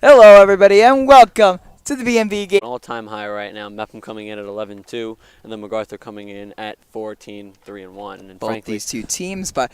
Hello, everybody, and welcome to the BMB game. All-time high right now. Mepham coming in at 11-2, and then MacArthur coming in at 14-3-1. And Both frankly, these two teams, by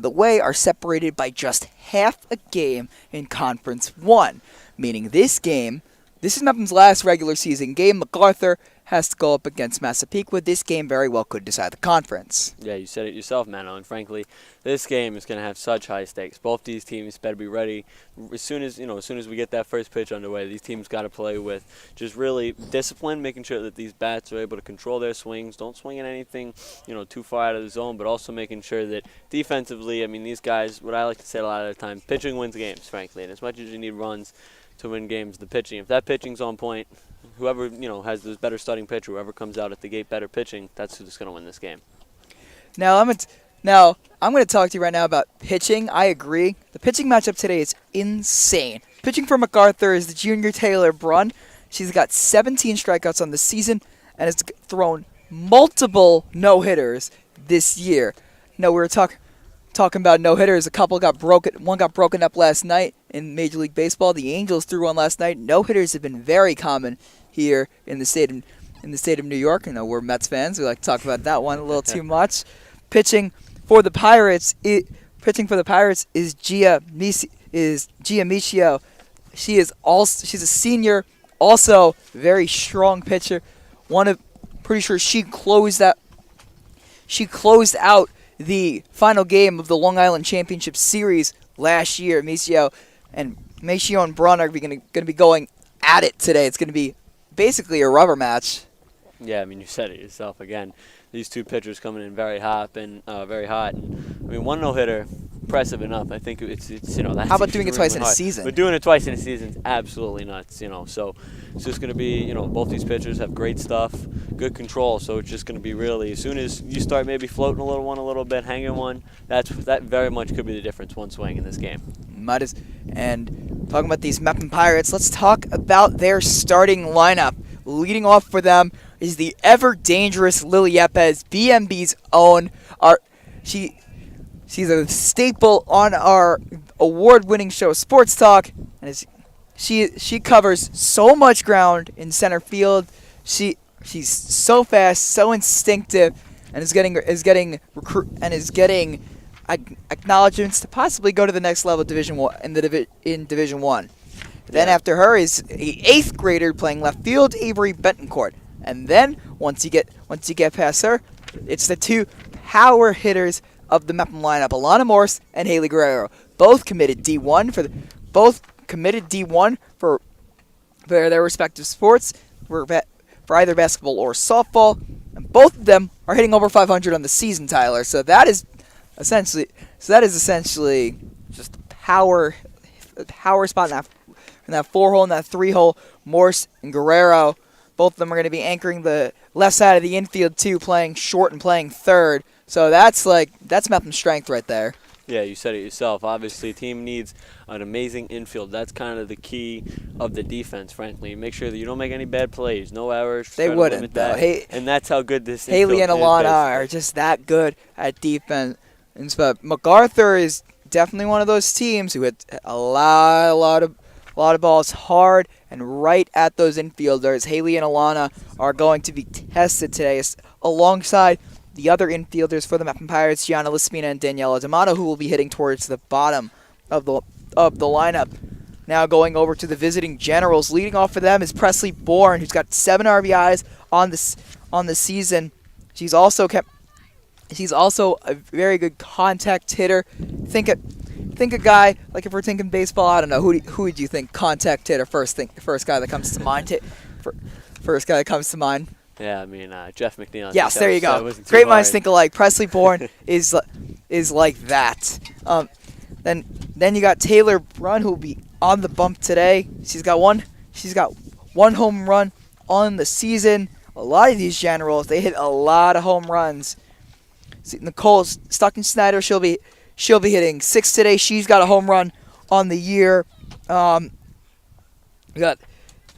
the way, are separated by just half a game in Conference 1, meaning this is Mepham's last regular season game. MacArthur has to go up against Massapequa. This game very well could decide the conference. yeah, you said it yourself, Mano. And frankly, this game is going to have such high stakes. Both these teams better be ready as soon as we get that first pitch underway. These teams got to play with just really discipline, making sure that these bats are able to control their swings, don't swing at anything, too far out of the zone, but also making sure that defensively, these guys, what I like to say a lot of the time, pitching wins games, frankly. And as much as you need runs to win games, the pitching, if that pitching's on point, whoever has this better starting pitcher, whoever comes out at the gate better pitching, that's who's going to win this game. Now I'm going to talk to you right now about pitching. I agree. The pitching matchup today is insane. Pitching for MacArthur is the junior Taylor Brunn. She's got 17 strikeouts on the season and has thrown multiple no-hitters this year. No, we were talking about no-hitters. One got broken up last night in Major League Baseball. The Angels threw one last night. No-hitters have been very common here in the state of New York. We're Mets fans. We like to talk about that one a little too much. Pitching for the Pirates is Gia Michio. She's a senior, also very strong pitcher. Pretty sure she closed out the final game of the Long Island Championship Series last year. Michio and Braun are going to be going at it today. It's going to be basically a rubber match. Yeah, you said it yourself again. These two pitchers coming in very hot. And one no-hitter, impressive enough. I think it's that's how about doing it twice in a hard. season? But doing it twice in a season is absolutely nuts. So it's just going to be both these pitchers have great stuff, good control. So it's just going to be really, as soon as you start maybe floating a little bit, hanging one, that very much could be the difference one swing in this game. And talking about these Mepham Pirates, let's talk about their starting lineup. Leading off for them is the ever-dangerous Lily Yepes, BMB's own. She's a staple on our award-winning show, Sports Talk, and she covers so much ground in center field. She's so fast, so instinctive, and is getting acknowledgments to possibly go to the next level in Division 1. Then after her is a 8th grader playing left field, Avery Bentoncourt. And then once you get past her, it's the two power hitters of the Mepham lineup, Alana Morse and Haley Guerrero, both committed D1 for their respective sports, for either basketball or softball. And both of them are hitting over 500 on the season, Tyler. So that is essentially just a power spot in that 4-hole and that 3-hole. Morse and Guerrero, both of them are going to be anchoring the left side of the infield too, playing short and playing third. So that's Mepham's strength right there. Yeah, you said it yourself. Obviously, a team needs an amazing infield. That's kind of the key of the defense, frankly. Make sure that you don't make any bad plays, no errors. They wouldn't, though. And that's how good this Haley and Alana are just that good at defense. But MacArthur is definitely one of those teams who hit a lot of balls hard and right at those infielders. Haley and Alana are going to be tested today alongside the other infielders for the Mepham Pirates, Gianna Lispina and Daniela D'Amato, who will be hitting towards the bottom of the lineup. Now going over to the visiting Generals. Leading off for them is Presley Bourne, who's got 7 RBIs on the season. She's also a very good contact hitter. Think a guy, like if we're thinking baseball, I don't know, who would you think contact hitter first guy that comes to mind? First guy that comes to mind. Yeah, Jeff McNeil. Yes, there you go. Great minds think alike. Presley Bourne is like that. Then you got Taylor Brunn, who will be on the bump today. She's got one home run on the season. A lot of these Generals, they hit a lot of home runs. Nicole Stuckenschneider, she'll be hitting 6 today. She's got a home run on the year. We got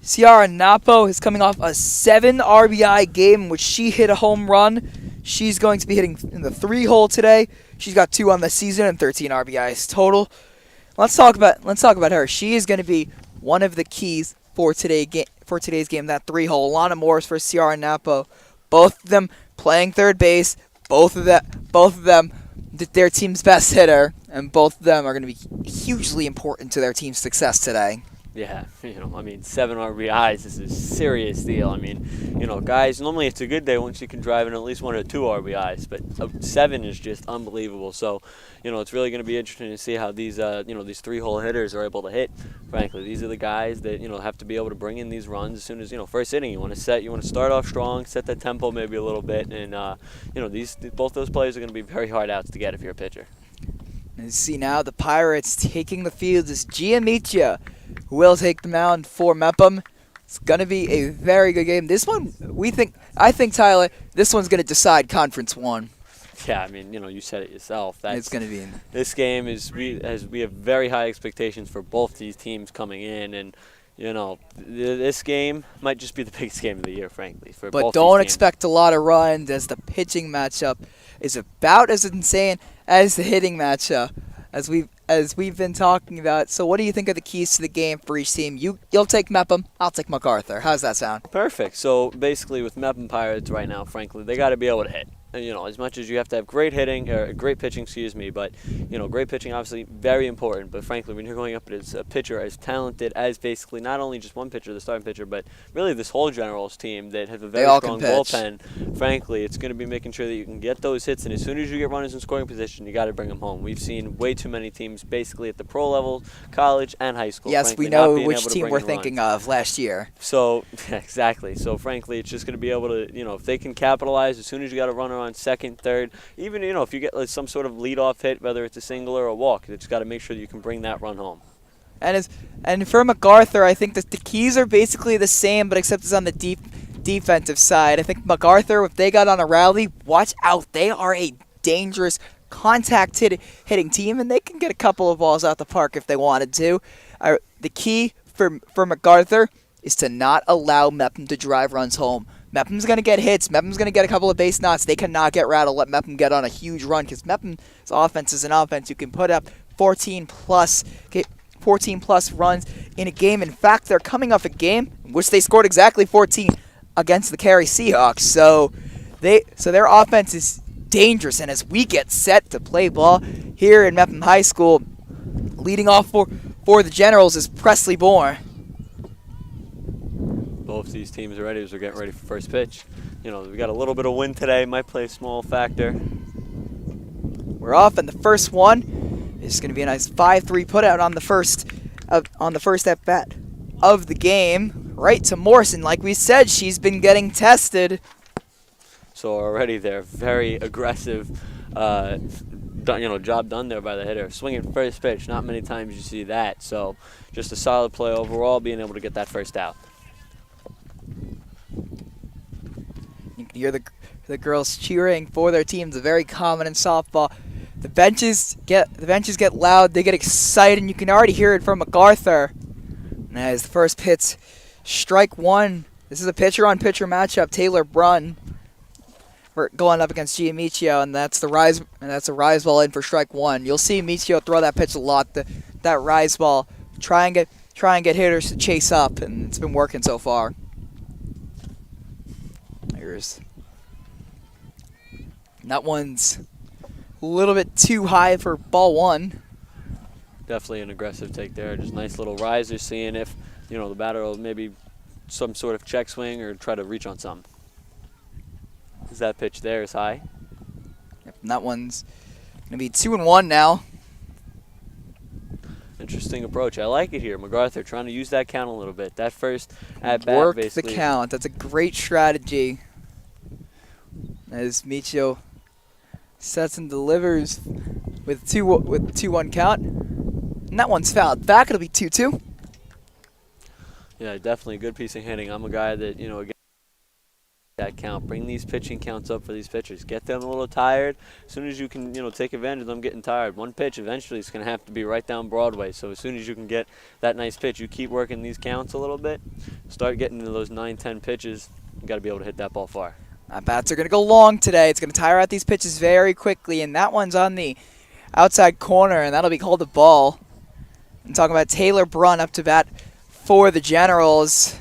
Ciara Napo is coming off a 7 RBI game in which she hit a home run. She's going to be hitting in the 3-hole today. She's got 2 on the season and 13 RBIs total. Let's talk about her. She is going to be one of the keys for today's game. That 3-hole, Lana Morris versus Ciara Napo. Both of them playing third base. Both of them their team's best hitter, and both of them are going to be hugely important to their team's success today. Yeah, 7 RBIs is a serious deal. Guys, normally it's a good day once you can drive in at least 1 or 2 RBIs, but 7 is just unbelievable. So, it's really going to be interesting to see how these 3-hole hitters are able to hit. Frankly, these are the guys that, have to be able to bring in these runs as soon as, first inning. You want to start off strong, set that tempo maybe a little bit, and, both those players are going to be very hard outs to get if you're a pitcher. And you see now the Pirates taking the field is Giamicia, who will take the mound for Mepham. It's going to be a very good game. This one, I think, Tyler, this one's going to decide Conference 1. Yeah, you said it yourself. It's going to be this game we have very high expectations for both these teams coming in, and this game might just be the biggest game of the year, frankly. But don't expect a lot of runs, as the pitching matchup is about as insane as the hitting matchup, as we've been talking about. So what do you think of the keys to the game for each team? You'll take Mepham, I'll take MacArthur. How's that sound? Perfect. So basically with Mepham Pirates right now, frankly, they got to be able to hit. And, as much as you have to have great pitching, but, great pitching obviously very important. But frankly, when you're going up as a pitcher as talented as basically not only just one pitcher, the starting pitcher, but really this whole Generals team that have a very strong bullpen, frankly, it's going to be making sure that you can get those hits. And as soon as you get runners in scoring position, you got to bring them home. We've seen way too many teams basically at the pro level, college, and high school. Yes, frankly, we know which team we're thinking of last year. So, exactly. So, frankly, it's just going to be able to, if they can capitalize as soon as you got a runner on second, third, even, if you get some sort of leadoff hit, whether it's a single or a walk, you just got to make sure that you can bring that run home. And for MacArthur, I think that the keys are basically the same, but except it's on the defensive side. I think MacArthur, if they got on a rally, watch out. They are a dangerous contact hitting team, and they can get a couple of balls out the park if they wanted to. The key for MacArthur is to not allow Mepham to drive runs home. Mepham's going to get hits. Mepham's going to get a couple of base knots. They cannot get rattled. Let Mepham get on a huge run, because Mepham's offense is an offense who can put up 14 plus runs in a game. In fact, they're coming off a game in which they scored exactly 14 against the Cary Seahawks. So their offense is dangerous. And as we get set to play ball here in Mepham High School, leading off for the Generals is Presley Bourne. Both these teams are ready as we're getting ready for first pitch. We got a little bit of wind today, might play a small factor. We're off, and the first one is going to be a nice 5-3 putout on the first at bat of the game, right to Morrison. Like we said, she's been getting tested. So already they're very aggressive. Job done there by the hitter. Swinging first pitch, not many times you see that. So just a solid play overall, being able to get that first out. You can hear the girls cheering for their teams. A very common in softball. The benches get loud. They get excited, and you can already hear it from MacArthur. And as the first pitch, strike one. This is a pitcher-on-pitcher matchup. Taylor Brunn going up against Giamicio, and that's a rise ball in for strike one. You'll see Micio throw that pitch a lot. That rise ball, try and get hitters to chase up, and it's been working so far. And that one's a little bit too high for ball one. Definitely an aggressive take there. Just nice little riser, seeing if the batter will maybe some sort of check swing or try to reach on something. Is that pitch there is high? Yep, and that one's going to be 2-1 now. Interesting approach. I like it here. MacArthur trying to use that count a little bit. That first at bat, work basically. The count. That's a great strategy. As Micio sets and delivers with 2-1 count. And that one's fouled back. It'll be 2-2. Yeah, definitely a good piece of hitting. I'm a guy that, again, that count. Bring these pitching counts up for these pitchers. Get them a little tired. As soon as you can, take advantage of them getting tired. One pitch eventually is going to have to be right down Broadway. So as soon as you can get that nice pitch, you keep working these counts a little bit. Start getting into those 9-10 pitches. You got to be able to hit that ball far. Bats are going to go long today. It's going to tire out these pitches very quickly, and that one's on the outside corner, and that'll be called a ball. I'm talking about Taylor Brunn up to bat for the Generals.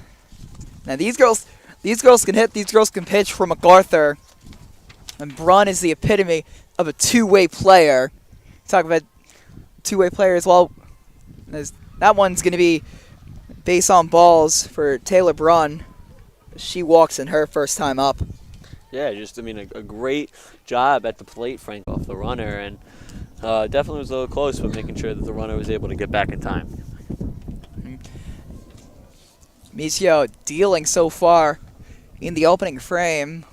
Now these girls can hit, these girls can pitch for MacArthur. And Brunn is the epitome of a two-way player. Talk about two-way players. Well, that one's going to be base on balls for Taylor Brunn. She walks in her first time up. Yeah, just, I mean, a great job at the plate, Frank, off the runner. And definitely was a little close, but making sure that the runner was able to get back in time. Micio dealing so far in the opening frame.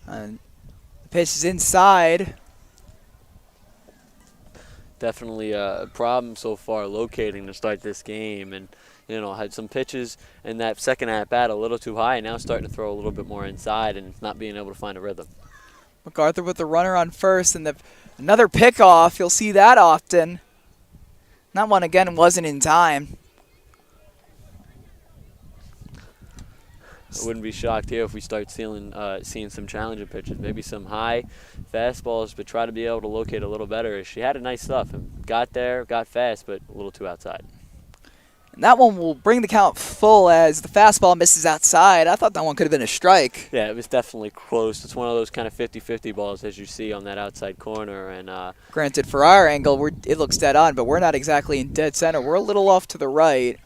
And the pitch is inside. Definitely a problem so far locating to start this game, and had some pitches in that second at bat a little too high, and now starting to throw a little bit more inside and not being able to find a rhythm. MacArthur with the runner on first, and another pickoff. You'll see that often. That one again wasn't in time. I wouldn't be shocked here if we start seeing some challenging pitches, maybe some high fastballs, but try to be able to locate a little better. She had a nice stuff and got there, got fast, but a little too outside. And that one will bring the count full as the fastball misses outside. I thought that one could have been a strike. Yeah, it was definitely close. It's one of those kind of 50-50 balls as you see on that outside corner. And granted, for our angle, it looks dead on, but we're not exactly in dead center. We're a little off to the right.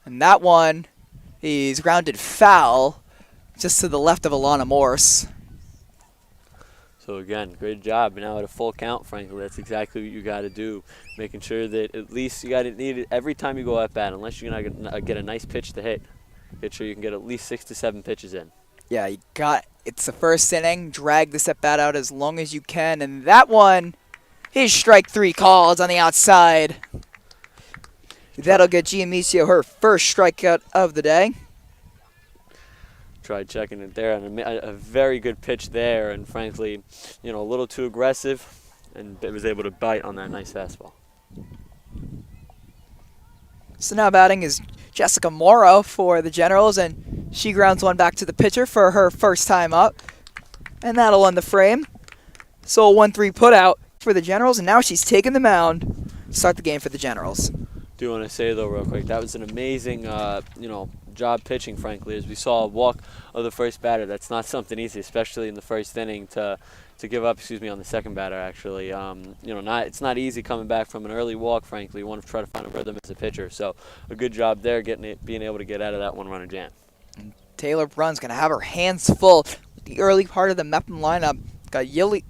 And that one is grounded foul just to the left of Alana Morse. So again, great job. Now at a full count, frankly, that's exactly what you got to do. Making sure that at least you got to need it every time you go at bat, unless you're gonna get a nice pitch to hit. Get sure you can get at least 6 to 7 pitches in. Yeah, it's the first inning. Drag this at bat out as long as you can, and that one is strike 3 called on the outside. That'll get Giamicio her first strikeout of the day. Tried checking it there, and a very good pitch there, and frankly, a little too aggressive, and it was able to bite on that nice fastball. So now batting is Jessica Morrow for the Generals, and she grounds one back to the pitcher for her first time up, and that'll end the frame. So a 1-3 put out for the Generals, and now she's taking the mound to start the game for the Generals. Do want to say though, real quick, that was an amazing, job pitching. Frankly, as we saw a walk of the first batter, that's not something easy, especially in the first inning to give up. On the second batter, actually. It's not easy coming back from an early walk. Frankly, you want to try to find a rhythm as a pitcher. So a good job there, being able to get out of that one-runner jam. And Taylor Brunn's gonna have her hands full with the early part of the Mepham lineup. Got Lily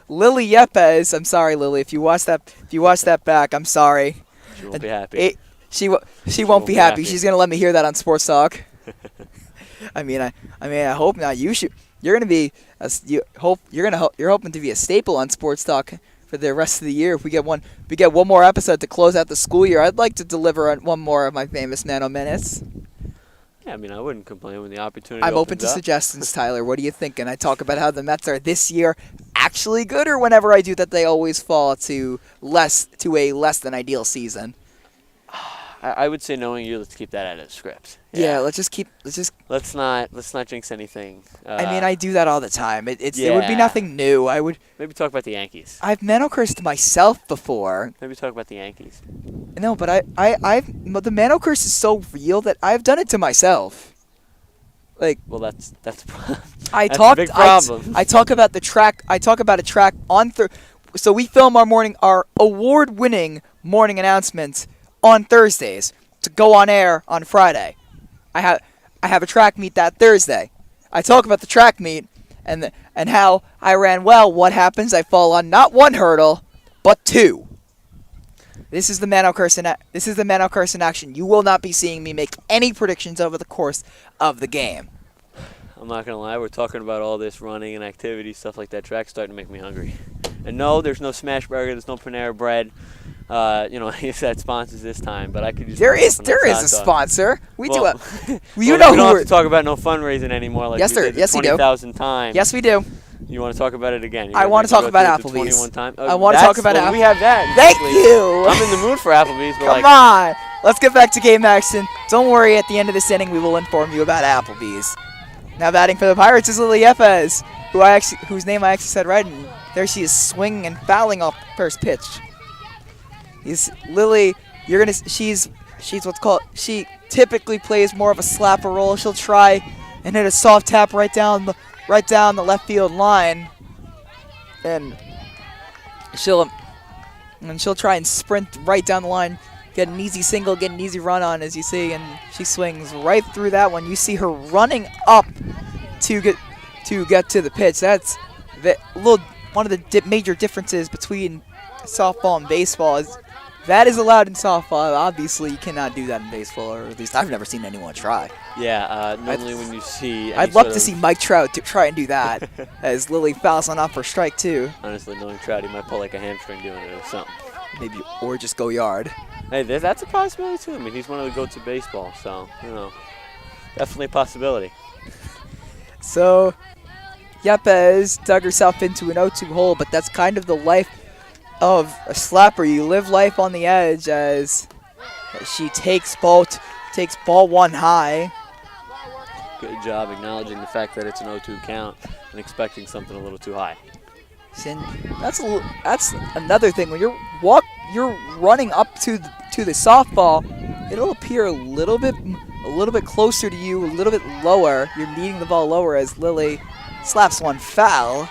Yepes. I'm sorry, Lily. If you watch that back, I'm sorry. She won't be happy. She won't be happy. She's gonna let me hear that on Sports Talk. I hope not. You're gonna be. You're hoping to be a staple on Sports Talk for the rest of the year. If we get one more episode to close out the school year, I'd like to deliver on one more of my famous Nano Minutes. Yeah, I wouldn't complain when the opportunity. I'm open to suggestions, Tyler. What do you think? And I talk about how the Mets are this year actually good, or whenever I do that, they always fall to a less than ideal season. I would say, knowing you, let's keep that out of the script. Yeah, let's not jinx anything. I do that all the time. It would be nothing new. I would maybe talk about the Yankees. I've mano-cursed myself before. Maybe talk about the Yankees. No, but the mano-curse is so real that I've done it to myself. Well, that's a big problem. I talk about the track. I talk about a track on so we film our award-winning morning announcements on Thursdays to go on air on Friday. I have a track meet that Thursday. I talk about the track meet and how I ran well. What happens? I fall on not one hurdle, but 2. This is the mano-curse in action. You will not be seeing me make any predictions over the course of the game. I'm not gonna lie. We're talking about all this running and activity stuff like that. Track's starting to make me hungry. And no, there's no smash burger. There's no Panera bread. He said sponsors this time, but I could just. There is a sponsor. We do it. We don't have to talk about no fundraising anymore. Like yes, we did yes, 20,000 times. Yes, we do. You want to talk about it again? I want to talk about Applebee's. 21 times? I want to talk about Applebee's. We have that. Thank you. I'm in the mood for Applebee's. Come on. Let's get back to game action. Don't worry. At the end of this inning, we will inform you about Applebee's. Now batting for the Pirates is Lily Yepes, whose name I actually said right, and there she is swinging and fouling off first pitch. Lily, she's what's called, she typically plays more of a slapper role. She'll try and hit a soft tap right down the left field line, and she'll try and sprint right down the line, get an easy single, get an easy run on, as you see, and she swings right through that one. You see her running up to get to the pitch. That's one of the major differences between softball and baseball. Is that is allowed in softball. Obviously, you cannot do that in baseball, or at least I've never seen anyone try. Yeah, normally when you see... I'd love to see Mike Trout try and do that, as Lily fouls on up for strike two. Honestly, knowing Trout, he might pull like a hamstring doing it or something. Maybe, or just go yard. Hey, that's a possibility too. I mean, he's one of the go-to baseball, so, definitely a possibility. So, Yepes dug herself into an 0-2 hole, but that's kind of the life of a slapper. You live life on the edge as she takes ball one high. Good job acknowledging the fact that it's an 0-2 count and expecting something a little too high. And that's another thing. When you're running up to the softball, it'll appear a little bit closer to you, a little bit lower. You're meeting the ball lower as Lily slaps one foul.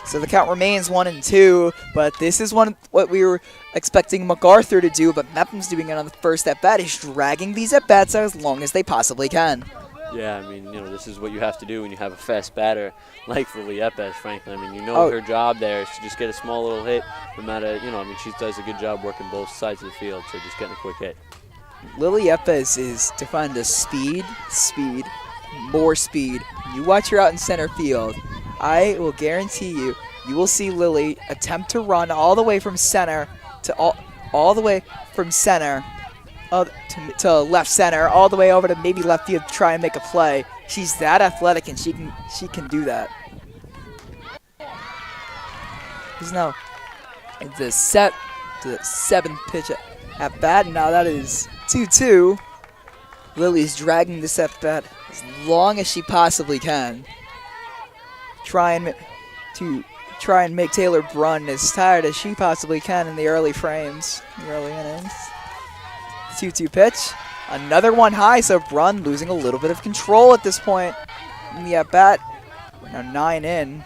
So the count remains 1-2, but this is what we were expecting MacArthur to do, but Mepham's doing it on the first at-bat. He's dragging these at-bats out as long as they possibly can. Yeah, I mean, this is what you have to do when you have a fast batter like Lily Yepes, frankly. I mean, her job there is to just get a small little hit, no matter, she does a good job working both sides of the field, so just getting a quick hit. Lily Yepes is defined as speed, more speed. You watch her out in center field. I will guarantee you will see Lily attempt to run all the way from center to all the way from center to left center, all the way over to maybe left field to try and make a play. She's that athletic, and she can do that. He's now the seventh pitch at bat. Now that is 2-2. Lily's dragging this at bat as long as she possibly can. Try and make Taylor Brunn as tired as she possibly can in the early frames, the early innings. 2-2 pitch. Another one high, so Brunn losing a little bit of control at this point in the at-bat. Now 9 in.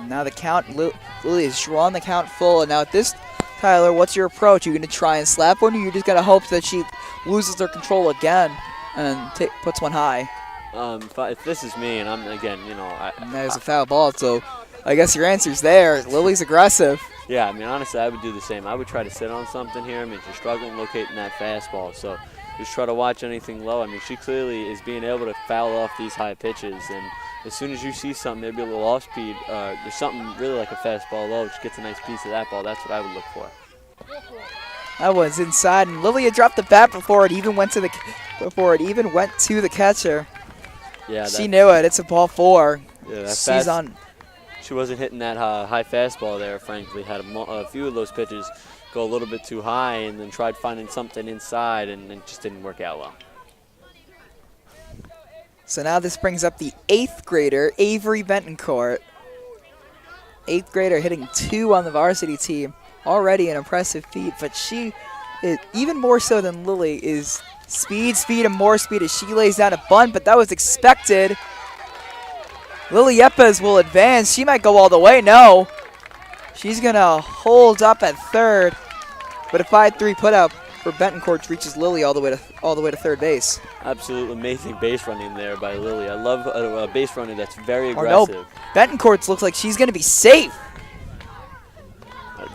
Now the count, Lily has drawn the count full, and now at this, Tyler, what's your approach? Are you going to try and slap one, or you're just going to hope that she loses her control again and puts one high? If this is me, and I'm, again, and there's a foul ball, so I guess your answer's there. Lily's aggressive. Yeah, I mean, honestly, I would do the same. I would try to sit on something here. I mean, she's struggling locating that fastball, so just try to watch anything low. I mean, she clearly is being able to foul off these high pitches, and as soon as you see something, maybe a little off-speed, there's something really like a fastball low, which gets a nice piece of that ball. That's what I would look for. That was inside, and Lily had dropped the bat before it even went to the catcher. Yeah, she knew it. It's a ball 4. Yeah, she's on. She wasn't hitting that high fastball there, frankly. Had a few of those pitches go a little bit too high, and then tried finding something inside, and it just didn't work out well. So now this brings up the 8th grader, Avery Bentoncourt. 8th grader hitting 2 on the varsity team. Already an impressive feat, but she, even more so than Lily, is speed, and more speed as she lays down a bunt, but that was expected. Lily Yepes will advance. She might go all the way. No. She's going to hold up at third, but a 5-3 putout for Bentoncourt reaches Lily all the way to third base. Absolute amazing base running there by Lily. I love a base runner that's very aggressive. No, Bentoncourt looks like she's going to be safe.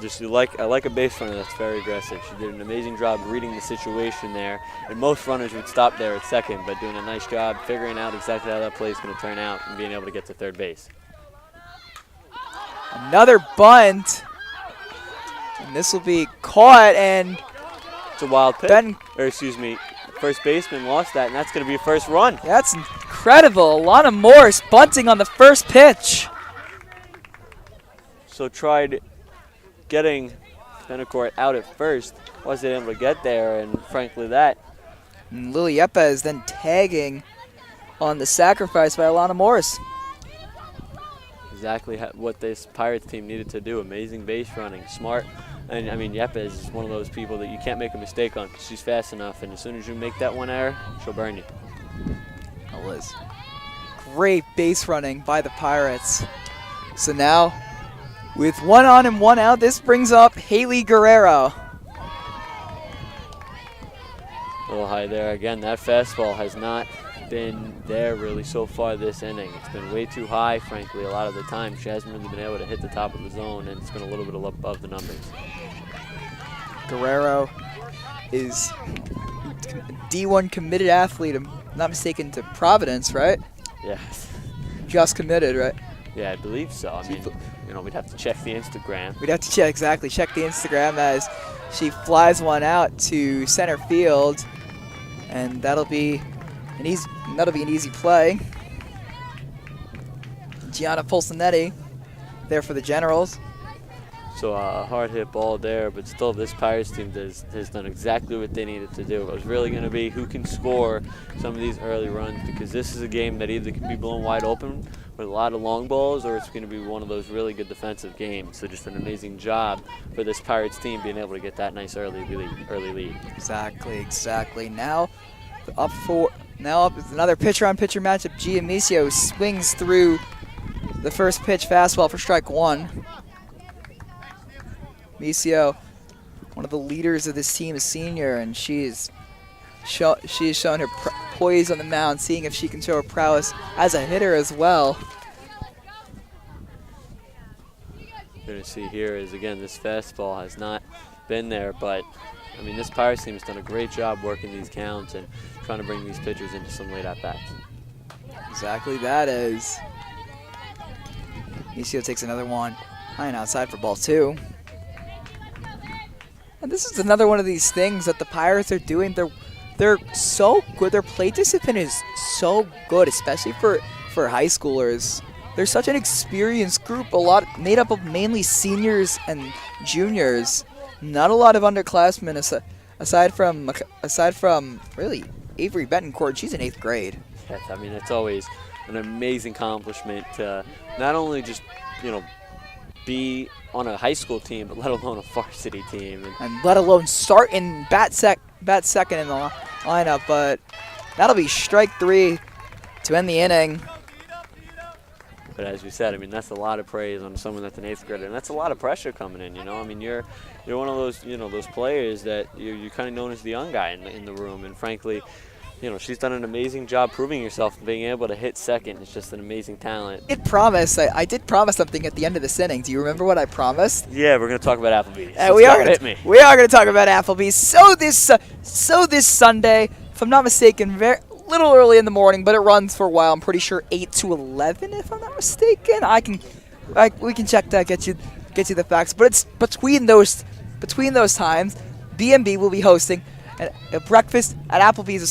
I like a base runner that's very aggressive. She did an amazing job reading the situation there, and most runners would stop there at second, but doing a nice job figuring out exactly how that play is going to turn out and being able to get to third base. Another bunt, and this will be caught, and it's a wild pitch. First baseman lost that, and that's going to be a first run. That's incredible. Alana Morris bunting on the first pitch. So tried getting Bentoncourt out at first, wasn't able to get there, and frankly And Lily Yepes then tagging on the sacrifice by Alana Morris. exactly what this Pirates team needed to do. Amazing base running, smart. And, I mean, Yepes is one of those people that you can't make a mistake on because she's fast enough. And as soon as you make that one error, she'll burn you. Oh, Liz. Great base running by the Pirates. So now, with 1 on and 1 out, this brings up Haley Guerrero. A little high there. Again, that fastball has not been there really so far this inning. It's been way too high, frankly, a lot of the time. She hasn't really been able to hit the top of the zone, and it's been a little bit above the numbers. Guerrero is a D1 committed athlete, I'm not mistaken, to Providence, right? Yes. Just committed, right? Yeah, I believe so. I mean, you know, we'd have to check the Instagram. We'd have to check the Instagram as she flies one out to center field, and that'll be an easy play. Gianna Polsonetti there for the Generals. So a hard hit ball there, but still this Pirates team has done exactly what they needed to do. It was really going to be who can score some of these early runs, because this is a game that either can be blown wide open with a lot of long balls, or it's going to be one of those really good defensive games. So just an amazing job for this Pirates team being able to get that nice early lead. Exactly. Now up is another pitcher-on-pitcher matchup. Gia Misio swings through the first pitch fastball for strike 1. Misio, one of the leaders of this team, is senior, and she is shown her poise on the mound, seeing if she can show her prowess as a hitter as well. Going to see here is, again, this fastball has not been there, but I mean, this Pirates team has done a great job working these counts and trying to bring these pitchers into some late at-bats. Exactly that is. Misio takes another one high and outside for ball 2. And this is another one of these things that the Pirates are doing. They're so good. Their play discipline is so good, especially for high schoolers. They're such an experienced group, made up of mainly seniors and juniors. Not a lot of underclassmen aside from really Avery Betancourt. She's in 8th grade. Yes, I mean, it's always an amazing accomplishment to not only just, you know, be on a high school team, but let alone a varsity team. And let alone start in bat second in the lineup. But that'll be strike 3 to end the inning. But as we said, I mean, that's a lot of praise on someone that's an 8th grader, and that's a lot of pressure coming in, you know. I mean, you're one of those, you know, those players that you're kind of known as the young guy in the room, and frankly, you know, she's done an amazing job proving herself and being able to hit second. It's just an amazing talent. I did promise something at the end of this inning. Do you remember what I promised? Yeah, we're going to talk about Applebee's. We are going to talk about Applebee's. So this Sunday, if I'm not mistaken, little early in the morning, but it runs for a while. I'm pretty sure 8 to 11, if I'm not mistaken. We can check that, get you the facts. But it's between those times, BMB will be hosting a breakfast at Applebee's at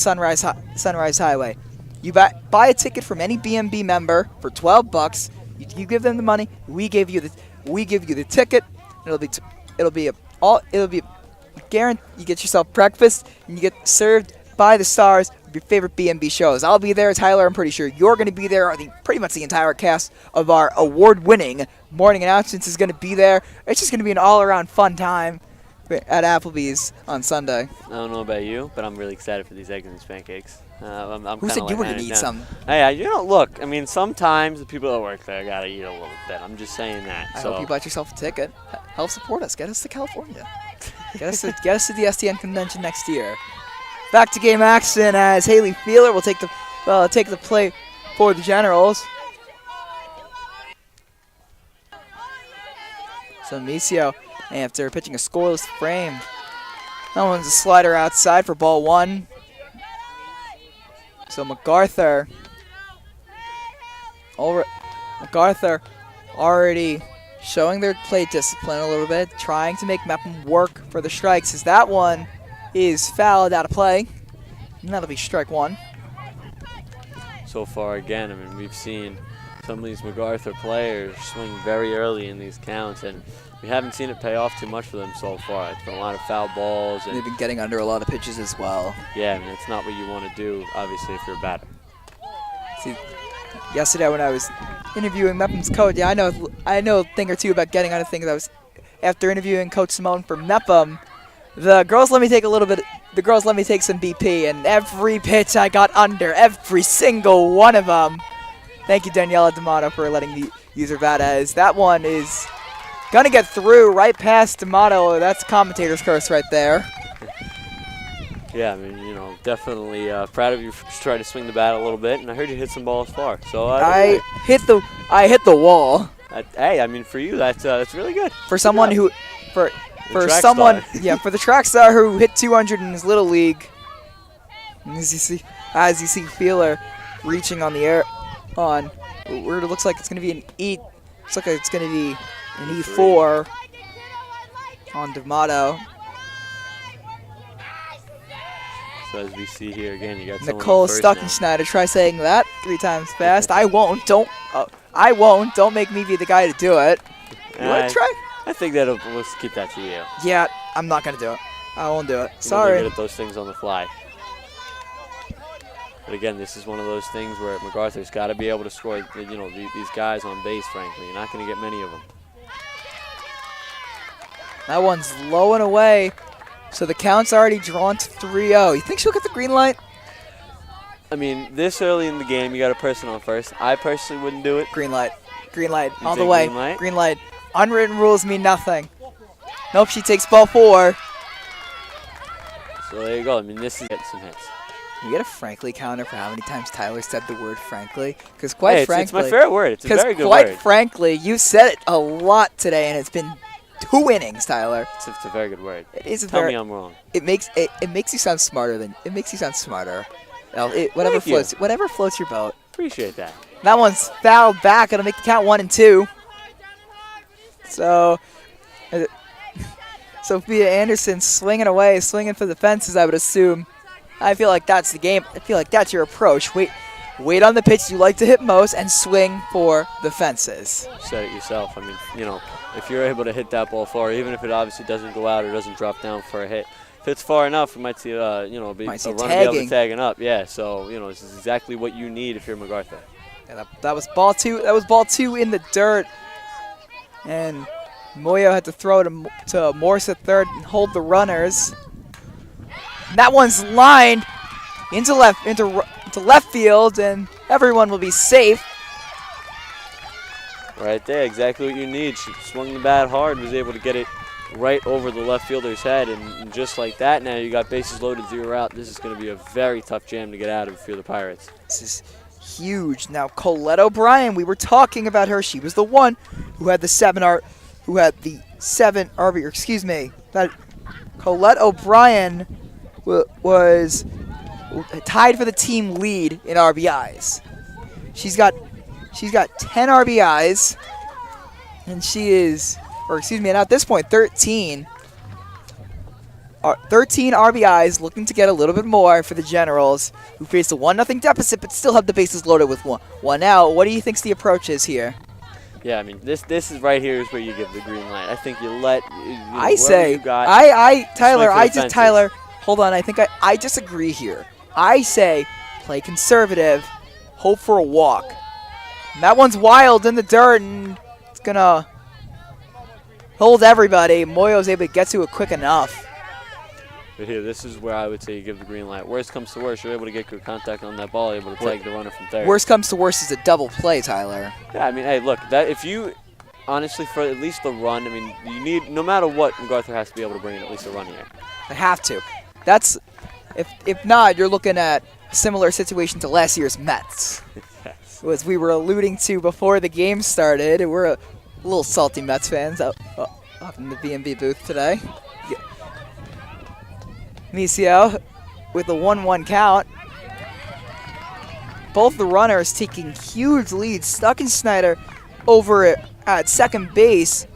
Sunrise Highway. You buy a ticket from any BMB member for $12. You give them the money. We give you the ticket. It'll be guaranteed. You get yourself breakfast and you get served by the stars of your favorite BMB shows. I'll be there, Tyler. I'm pretty sure you're going to be there. Pretty much the entire cast of our award-winning morning announcements is going to be there. It's just going to be an all-around fun time at Applebee's on Sunday. I don't know about you, but I'm really excited for these eggs and these pancakes. Who said you were going to eat some? Hey, you know, look, I mean, sometimes the people that work there got to eat a little bit. I'm just saying that. I hope you bought yourself a ticket. Help support us. Get us to California. Get us to the STN convention next year. Back to game action as Haley Feeler will take the play for the Generals. So Misio, after pitching a scoreless frame, that one's a slider outside for ball 1. So MacArthur already showing their plate discipline a little bit, trying to make Mepham work for the strikes, as that one is fouled out of play, and that'll be strike 1. So far, again, I mean, we've seen some of these MacArthur players swing very early in these counts, and we haven't seen it pay off too much for them so far. It's been a lot of foul balls. And they've been getting under a lot of pitches as well. Yeah, I mean, it's not what you want to do, obviously, if you're a batter. See, yesterday when I was interviewing Mepham's coach. Yeah, I know a thing or two about getting on things. After interviewing Coach Simone for Mepham, the girls let me take some BP, and every pitch I got under, every single one of them. Thank you, Daniela D'Amato, for letting me use her bat as that one is gonna get through right past D'Amato. That's commentator's curse right there. Yeah, I mean, definitely proud of you for trying to swing the bat a little bit, and I heard you hit some balls far. So I hit the wall. Hey, I mean, for you, that's really good. For someone who, for someone, for the track star who hit 200 in his little league. And as you see, Feeler reaching on the air on where it looks like it's going to be an E. Looks like it's going to be an E4 on D'Amato. So as we see here again, you got Nicole Stuckenschneider. Try saying that 3 times fast. I won't. I won't. Don't make me be the guy to do it. You want to try? I think let's keep that to you. Yeah, I'm not going to do it. I won't do it. You're Sorry. really good at those things on the fly. But again, this is one of those things where MacArthur's got to be able to score, these guys on base, frankly. You're not going to get many of them. That one's low and away. So the count's already drawn to 3-0. You think she'll get the green light? I mean, this early in the game, you got a person on first. I personally wouldn't do it. Green light. Green light. You All the take way. green light? Green light. Unwritten rules mean nothing. Nope, she takes ball 4. So there you go. I mean, this is getting some hits. You get a frankly counter for how many times Tyler said the word frankly? Because quite frankly, it's my favorite word. It's a very good quite word. frankly, you said it a lot today, and it's been 2 innings, Tyler. It's a very good word. It is. Tell me I'm wrong. It makes you sound smarter than. It makes you sound smarter. Whatever floats your boat. Appreciate that. That one's fouled back. It'll make the count 1-2. So, Sophia Anderson swinging away, swinging for the fences, I would assume. I feel like that's the game. I feel like that's your approach. Wait on the pitch you like to hit most and swing for the fences. You said it yourself. I mean, if you're able to hit that ball far, even if it obviously doesn't go out or doesn't drop down for a hit, if it's far enough, we might see, a runner be able to tagging up. Yeah, so, this is exactly what you need if you're MacArthur. Yeah, that was ball 2. That was ball 2 in the dirt. And Moyo had to throw to Morse at third and hold the runners. And that one's lined into left field, and everyone will be safe. Right there, exactly what you need. She swung the bat hard, was able to get it right over the left fielder's head, and just like that, now you got bases loaded, 0 out. This is going to be a very tough jam to get out of if you're the Pirates. This is huge. Now Colette O'Brien, we were talking about her. She was the one who had the 7 RB. Excuse me. That Colette O'Brien was tied for the team lead in RBIs. She's got 10 RBIs, and she is, and at this point, 13 RBIs, looking to get a little bit more for the Generals, who faced a 1-0 deficit, but still have the bases loaded with one out. What do you think's the approach is here? Yeah, I mean, this is right here is where you give the green light. I think you let. Tyler, hold on. I think I disagree here. I say play conservative, hope for a walk. And that one's wild in the dirt, and it's gonna hold everybody. Moyo's able to get to it quick enough. But here, this is where I would say you give the green light. Worst comes to worst, you're able to get good contact on that ball, able to tag the runner from third. Worst comes to worst is a double play, Tyler. Yeah, I mean, hey, look, that if you, honestly, for at least the run, I mean, you need, no matter what, MacArthur has to be able to bring in at least a run here. They have to. That's, if not, you're looking at a similar situation to last year's Mets. Yes. As we were alluding to before the game started, we're a little salty Mets fans up in the BMB booth today. Micio with a 1-1 count. Both the runners taking huge leads. Stuckenschneider over at second base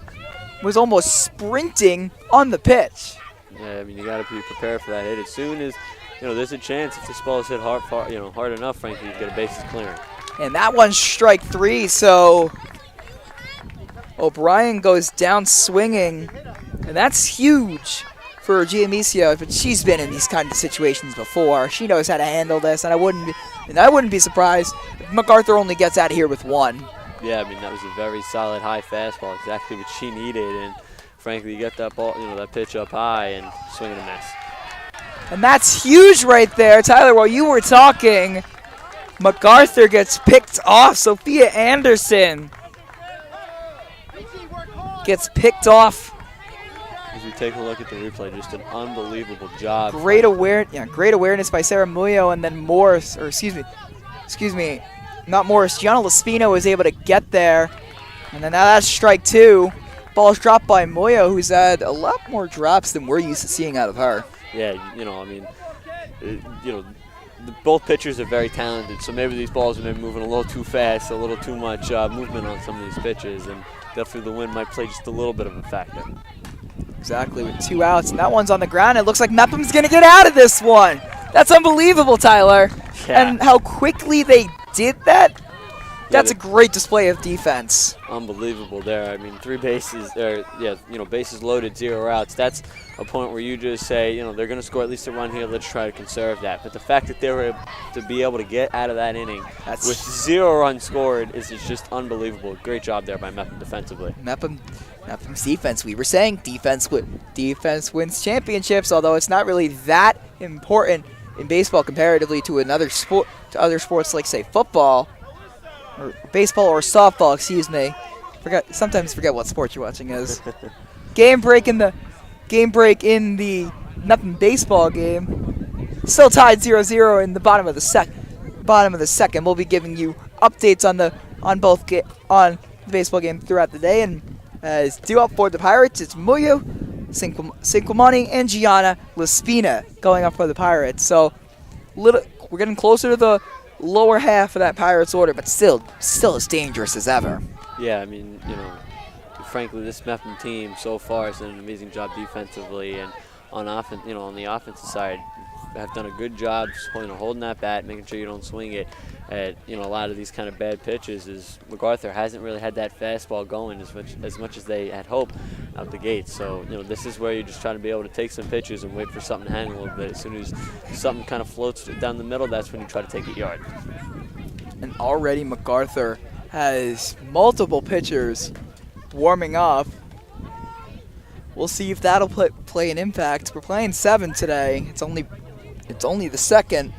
was almost sprinting on the pitch. Yeah, I mean, you got to be prepared for that hit. As soon as, there's a chance if this ball is hit hard enough, frankly, you get a bases clearing. And that one's strike 3, so O'Brien goes down swinging, and that's huge for Giamicio, but she's been in these kind of situations before. She knows how to handle this, and I wouldn't And I wouldn't be surprised if MacArthur only gets out of here with 1. Yeah, I mean, that was a very solid high fastball, exactly what she needed. And frankly, you get that ball, that pitch up high and swing and a miss. And that's huge right there. Tyler, while you were talking, MacArthur gets picked off. Sophia Anderson gets picked off. As we take a look at the replay, just an unbelievable job. Great awareness by Sarah Muyo, and then Morris, or excuse me, not Morris. Gianna Laspino was able to get there, and then now that's strike 2. Ball's dropped by Muyo, who's had a lot more drops than we're used to seeing out of her. Yeah, I mean, both pitchers are very talented, so maybe these balls are maybe moving a little too fast, a little too much movement on some of these pitches, and definitely the wind might play just a little bit of a factor. Exactly, with 2 outs, and that one's on the ground. It looks like Mepham's going to get out of this one. That's unbelievable, Tyler. Yeah. And how quickly they did that, that's a great display of defense. Unbelievable there. I mean, 3 bases, bases loaded, 0 outs. That's a point where you just say, they're going to score at least a run here. Let's try to conserve that. But the fact that they were able to be able to get out of that inning with 0 runs scored is just unbelievable. Great job there by Mepham defensively. Mepham's defense. We were saying defense wins championships, although it's not really that important in baseball comparatively to other sports like, say, football. Or baseball or softball, excuse me. Sometimes forget what sport you're watching is. Game break in the Mepham baseball game. Still tied 0-0 in the bottom of the second. We'll be giving you updates on the baseball game throughout the day. And as due up for the Pirates, it's Muyo, Cinquemani, and Gianna Laspina going up for the Pirates. So we're getting closer to the lower half of that Pirates order, but still as dangerous as ever. Yeah, I mean, frankly, this Mepham team so far has done an amazing job defensively, and on offense, on the offensive side, have done a good job holding that bat, making sure you don't swing it at a lot of these kind of bad pitches. Is MacArthur hasn't really had that fastball going as much as they had hoped out the gate. So this is where you're just trying to be able to take some pitches and wait for something to hang a little bit. As soon as something kind of floats down the middle, that's when you try to take it yard. And already MacArthur has multiple pitchers warming up. We'll see if that'll play an impact. We're playing 7 today. It's only the second,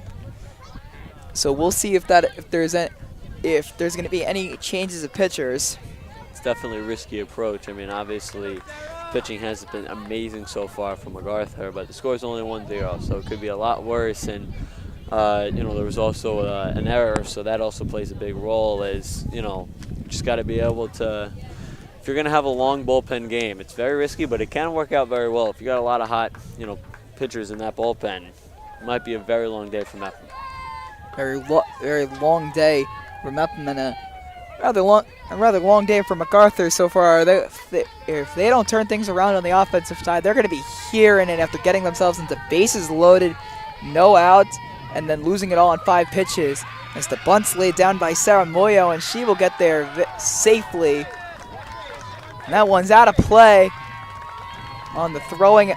so we'll see if there's going to be any changes of pitchers. It's definitely a risky approach. I mean, obviously, pitching has been amazing so far from MacArthur, but the score is only 1-0, so it could be a lot worse. And there was also an error, so that also plays a big role. As just got to be able to. If you're going to have a long bullpen game, it's very risky, but it can work out very well. If you got a lot of hot, pitchers in that bullpen, it might be a very long day for Mepham. Very long day for Mepham, and a rather long day for MacArthur so far. If they don't turn things around on the offensive side, they're going to be here in it after getting themselves into bases loaded, no outs, and then losing it all on 5 pitches. As the bunt's laid down by Sarah Moyo, and she will get there safely. And that one's out of play on the throwing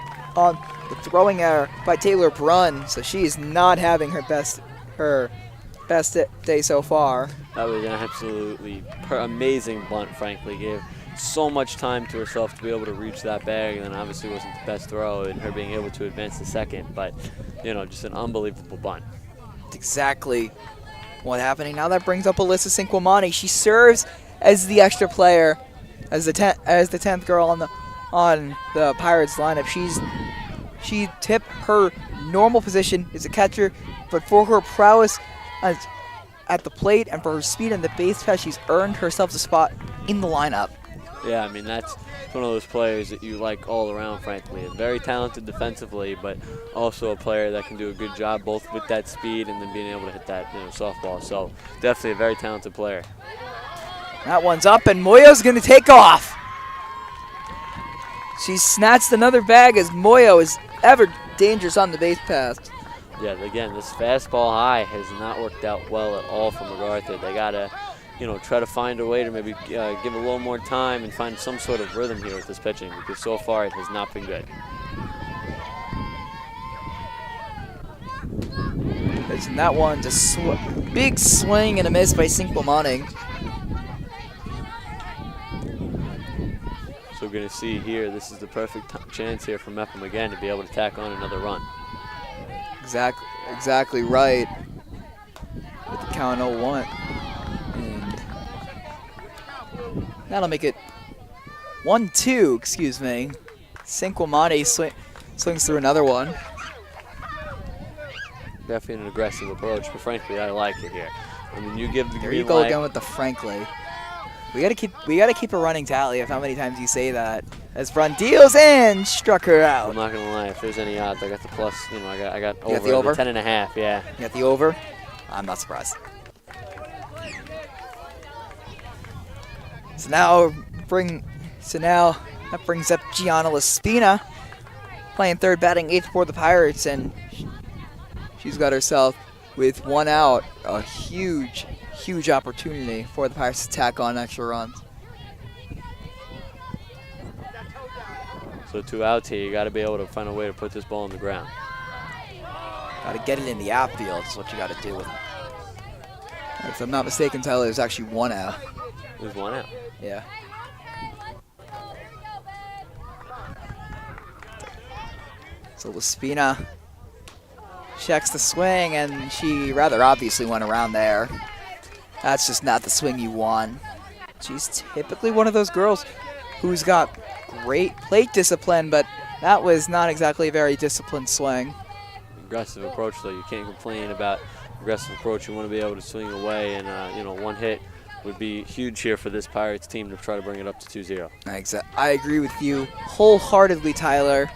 error by Taylor Brunn, so she is not having her best day so far. That was an absolutely amazing bunt, frankly. Gave so much time to herself to be able to reach that bag, and then obviously wasn't the best throw, and her being able to advance to second. But, just an unbelievable bunt. That's exactly what happening. Now that brings up Alyssa Cinquemani. She serves as the extra player, as the 10th girl on the Pirates lineup. She tipped her normal position as a catcher, but for her prowess at the plate and for her speed on the base pass, she's earned herself a spot in the lineup. Yeah, I mean, that's one of those players that you like all around, frankly. Very talented defensively, but also a player that can do a good job both with that speed and then being able to hit that softball. So definitely a very talented player. That one's up, and Moyo's going to take off. She snatched another bag as Moyo is ever dangerous on the base pass. Yeah, again, this fastball high has not worked out well at all for MacArthur. They got to, try to find a way to maybe give a little more time and find some sort of rhythm here with this pitching, because so far it has not been good. Pirates. And that one just big swing and a miss by Cinquemani. So we're going to see here, this is the perfect chance here for Mepham again to be able to tack on another run. Exactly right. With the count 0-1. And that'll make it 1-2, excuse me. Cinquemani swings through another one. Definitely an aggressive approach, but frankly, I like it here. I mean, you give the There green you go light. again with the frankly. We gotta keep a running tally of how many times you say that. As Brun deals and struck her out. I'm not gonna lie, if there's any odds, I got the plus. You know, I got You got the over over? 10.5. Yeah. You got the over? I'm not surprised. So now that brings up Gianna Laspina, playing third, batting eighth for the Pirates, and she's got herself with one out. A huge opportunity for the Pirates to tack on extra runs. So 2 outs here. You got to be able to find a way to put this ball on the ground. Got to get it in the outfield is what you got to do with it. If I'm not mistaken, Tyler, there's actually 1 out. There's 1 out. Yeah. So Laspina checks the swing, and she rather obviously went around there. That's just not the swing you want. She's typically one of those girls who's got great plate discipline, but that was not exactly a very disciplined swing. Aggressive approach, though. You can't complain about aggressive approach. You want to be able to swing away, and you know, 1 hit would be huge here for this Pirates team to try to bring it up to 2-0. I agree with you wholeheartedly, Tyler.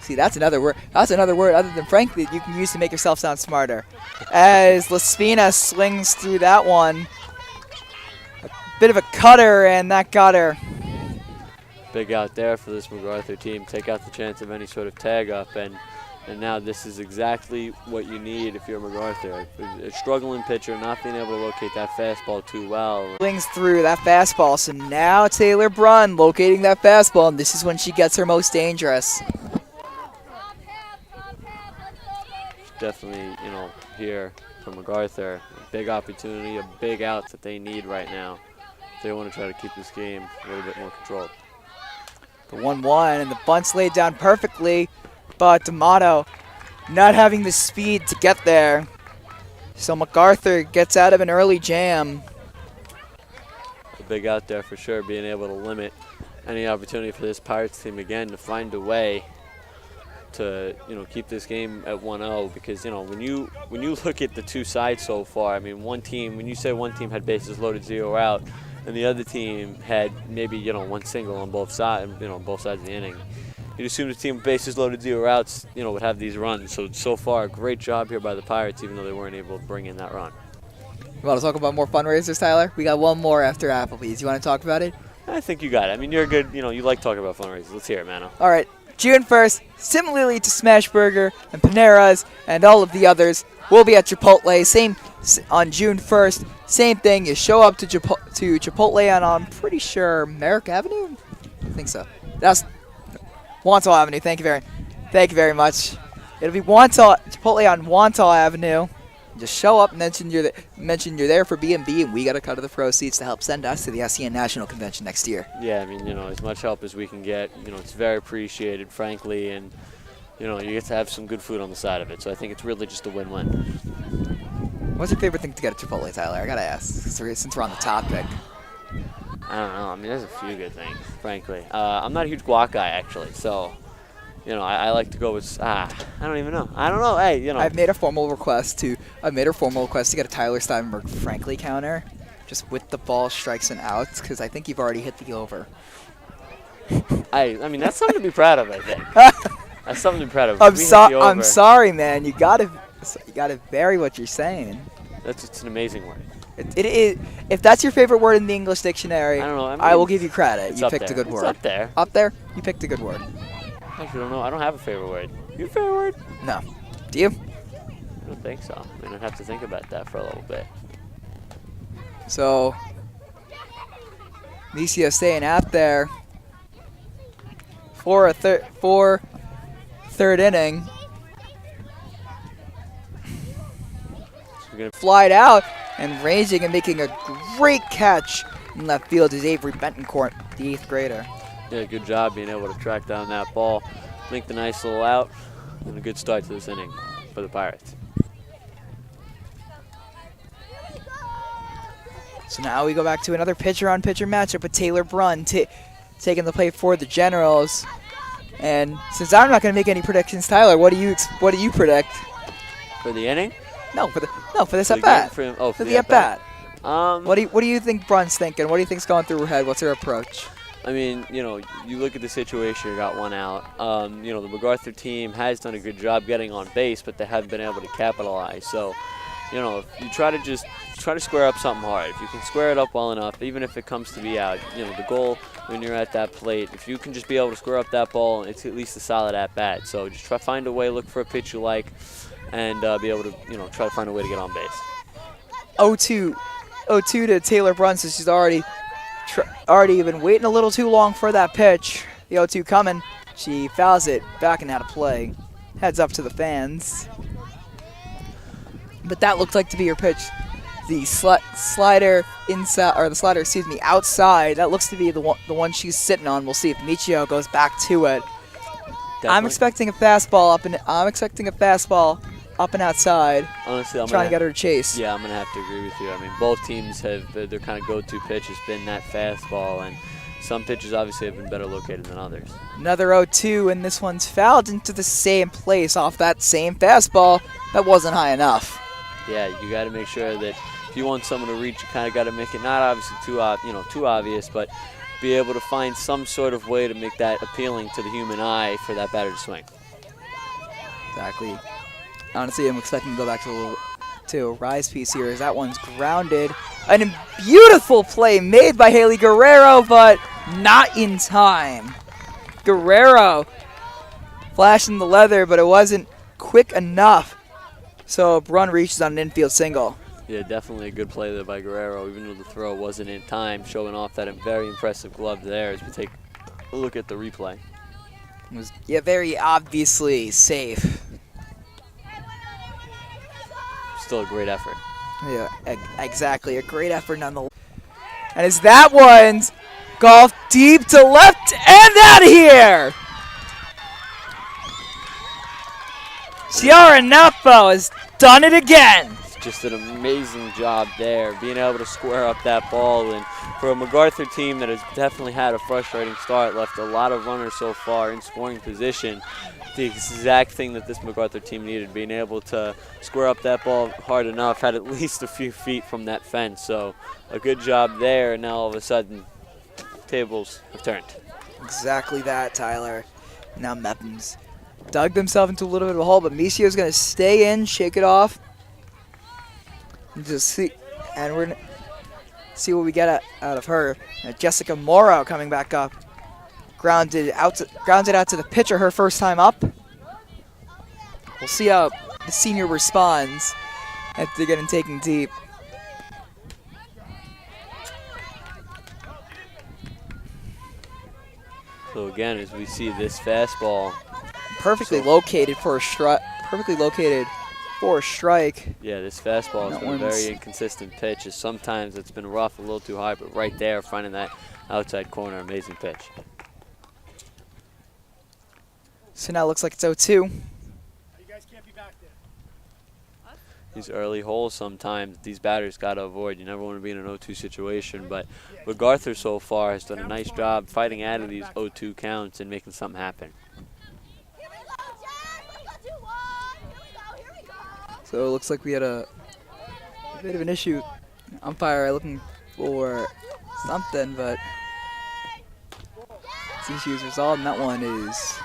See, that's another word. That's another word other than frankly that you can use to make yourself sound smarter. As Laspina swings through that one, a bit of a cutter, and that got her. Big out there for this MacArthur team. Take out the chance of any sort of tag up, and now this is exactly what you need if you're MacArthur. A struggling pitcher, not being able to locate that fastball too well. Swings through that fastball, so now Taylor Brun locating that fastball, and this is when she gets her most dangerous. Definitely, you know, here for MacArthur, a big opportunity, a big out that they need right now. They want to try to keep this game a little bit more controlled. The 1-1, and the bunt's laid down perfectly, but D'Amato not having the speed to get there. So MacArthur gets out of an early jam. A big out there for sure, being able to limit any opportunity for this Pirates team again to find a way to, you know, keep this game at 1-0, because, you know, when you look at the two sides so far, I mean, one team, when you say one team had bases loaded 0 out and the other team had maybe, you know, 1 single on both sides, you know, both sides of the inning, you'd assume the team with bases loaded 0 outs, you know, would have these runs. So far, great job here by the Pirates, even though they weren't able to bring in that run. You want to talk about more fundraisers, Tyler? We got one more after Applebee's. You want to talk about it? I think you got it. I mean, you're good, you know, you like talking about fundraisers. Let's hear it, Mano. All right. June 1st, similarly to Smashburger and Panera's and all of the others, we'll be at Chipotle. Same on June 1st. Same thing. You show up to Chipotle on, I'm pretty sure, Merrick Avenue? I think so. That's Wantagh Avenue. Thank you very much. It'll be Chipotle on Wantagh Avenue. Just show up and mention you're there for BMB, and we got a cut of the proceeds to help send us to the SCN National Convention next year. Yeah, I mean, you know, as much help as we can get, you know, it's very appreciated, frankly, and, you know, you get to have some good food on the side of it. So I think it's really just a win-win. What's your favorite thing to get at Chipotle, Tyler? I gotta ask, since we're on the topic. I don't know. I mean, there's a few good things, frankly. I'm not a huge guac guy, actually, so, you know, I like to go with, I don't even know. I don't know. Hey, you know. I've made a formal request to get a Tyler Steinberg Frankly counter, just with the ball, strikes, and outs, because I think you've already hit the over. I mean, that's something to be proud of, I think. That's something to be proud of. I'm sorry, man. You gotta vary what you're saying. It's an amazing word. It is. If that's your favorite word in the English dictionary, I don't know. I mean, I will give you credit. It's You up picked a there. good word. It's up there. Up there? You picked a good word. I actually don't know. I don't have a favorite word. You have a favorite word? No. Do you? I don't think so. I mean, I'd have to think about that for a little bit. So, Nicio staying out there for third inning. going to flied out, and ranging and making a great catch in left field is Avery Bentoncourt, the 8th grader. Yeah, good job being able to track down that ball, make the nice little out, and a good start to this inning for the Pirates. So now we go back to another pitcher-on-pitcher matchup with Taylor Brunn taking the play for the Generals. And since I'm not going to make any predictions, Tyler, what do you predict? For the inning? No, for this at bat. For the at bat. Um, What do you think Brunn's thinking? What do you think's going through her head? What's her approach? I mean, you know, you look at the situation, you got one out. You know, the MacArthur team has done a good job getting on base, but they haven't been able to capitalize. So, you know, if you try to square up something hard. If you can square it up well enough, even if it comes to be out, you know, the goal when you're at that plate, if you can just be able to square up that ball, it's at least a solid at bat. So just try to find a way, look for a pitch you like, and be able to, you know, try to find a way to get on base. 0-2 to Taylor Brunn, so she's already been waiting a little too long for that pitch. The 0-2 coming. She fouls it back and out of play. Heads up to the fans. But that looked like to be her pitch. The slider inside, or the slider, excuse me, outside. That looks to be the one she's sitting on. We'll see if Michio goes back to it. Definitely. I'm expecting a fastball up and outside. Honestly, I'm trying to get her to chase. Yeah, I'm gonna have to agree with you. I mean, both teams have their kind of go-to pitch has been that fastball, and some pitches obviously have been better located than others. Another 0-2, and this one's fouled into the same place off that same fastball. That wasn't high enough. Yeah, you got to make sure that if you want someone to reach, you kind of got to make it not obviously too obvious, but be able to find some sort of way to make that appealing to the human eye for that batter to swing. Exactly. Honestly, I'm expecting to go back to a rise piece here as that one's grounded. A beautiful play made by Haley Guerrero, but not in time. Guerrero flashing the leather, but it wasn't quick enough. So Brunn reaches on an infield single. Yeah, definitely a good play there by Guerrero, even though the throw wasn't in time, showing off that very impressive glove there as we take a look at the replay. It was, very obviously safe. Still a great effort. Yeah, exactly. A great effort nonetheless. And as that one's golf deep to left and out of here. Ciara Napo has done it again. It's just an amazing job there, being able to square up that ball. And for a MacArthur team that has definitely had a frustrating start, left a lot of runners so far in scoring position, the exact thing that this MacArthur team needed, being able to square up that ball hard enough, had at least a few feet from that fence. So a good job there, and now all of a sudden, tables have turned. Exactly that, Tyler. Now Mepham's dug themselves into a little bit of a hole, but Misio's going to stay in, shake it off, and just see, and we're going to see what we get out of her. Now Jessica Morrow coming back up. Grounded out to the pitcher her first time up. We'll see how the senior responds after getting taken deep. So again, as we see this fastball, Perfectly located for a strike. Yeah, this fastball has been a very inconsistent pitch. As sometimes it's been rough, a little too high, but right there, finding that outside corner, amazing pitch. So now it looks like it's 0-2. These early holes sometimes, these batters got to avoid. You never want to be in an 0-2 situation, but MacArthur so far has done a nice job fighting out of these 0-2 counts and making something happen. So it looks like we had a bit of an issue. Umpire looking for something, but this issue is resolved, and that one is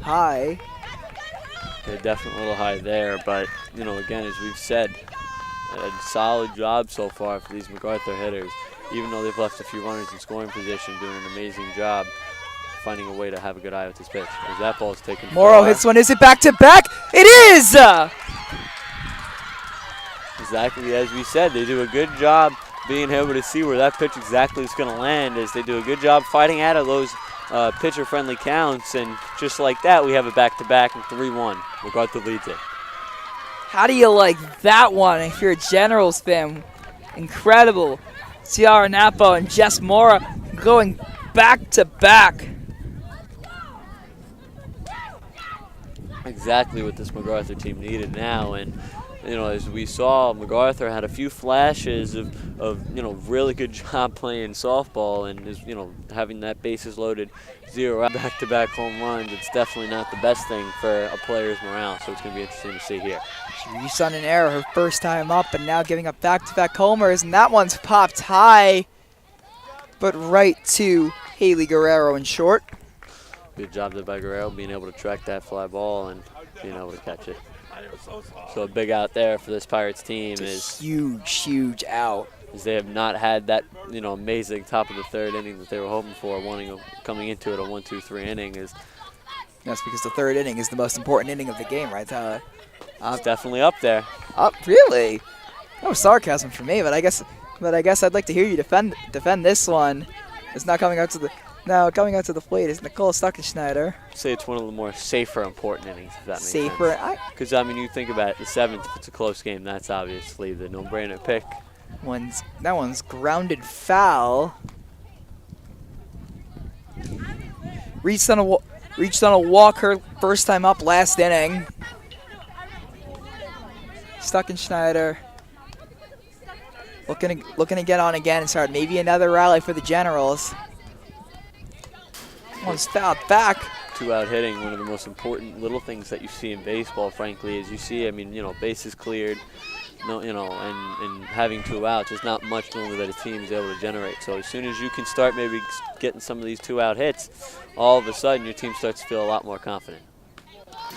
high. Yeah, definitely a little high there, but, you know, again, as we've said, a solid job so far for these MacArthur hitters. Even though they've left a few runners in scoring position, doing an amazing job finding a way to have a good eye with this pitch. As that ball is taken Morrow far. hits one. Is it back-to-back? It is! Exactly as we said, they do a good job being able to see where that pitch exactly is going to land, as they do a good job fighting out of those pitcher-friendly counts, and just like that, we have a back-to-back and 3-1. MacArthur leads it. How do you like that one if you're a Generals fan? Incredible. Ciara Napo and Jess Mora going back to back. Exactly what this MacArthur team needed now, and as we saw, MacArthur had a few flashes of really good job playing softball, and is having that bases loaded 0 out back-to-back home runs. It's definitely not the best thing for a player's morale, so it's going to be interesting to see here. She reached on an error her first time up, and now giving up back-to-back homers, and that one's popped high, but right to Haley Guerrero in short. Good job there by Guerrero, being able to track that fly ball and being able to catch it. So a big out there for this Pirates team is huge out. As they have not had that amazing top of the third inning that they were hoping for, coming into it a 1-2-3 inning is. That's because the third inning is the most important inning of the game, right, Tyler? It's definitely up there. Really? That was sarcasm for me, but I guess I'd like to hear you defend this one. It's not coming out to the. Now, coming out to the plate is Nicole Stuckenschneider. I'd say it's one of the more safer, important innings, if that makes safer. sense. Because, you think about it, the seventh, if it's a close game, that's obviously the no-brainer pick. That one's grounded foul. Reached on a walk her first time up last inning. Stuckenschneider looking to get on again and start maybe another rally for the Generals. One's fouled back. 2-out hitting, one of the most important little things that you see in baseball, frankly, is you see, bases cleared, and having 2 outs, there's not much normally that a team is able to generate. So as soon as you can start maybe getting some of these 2-out hits, all of a sudden your team starts to feel a lot more confident.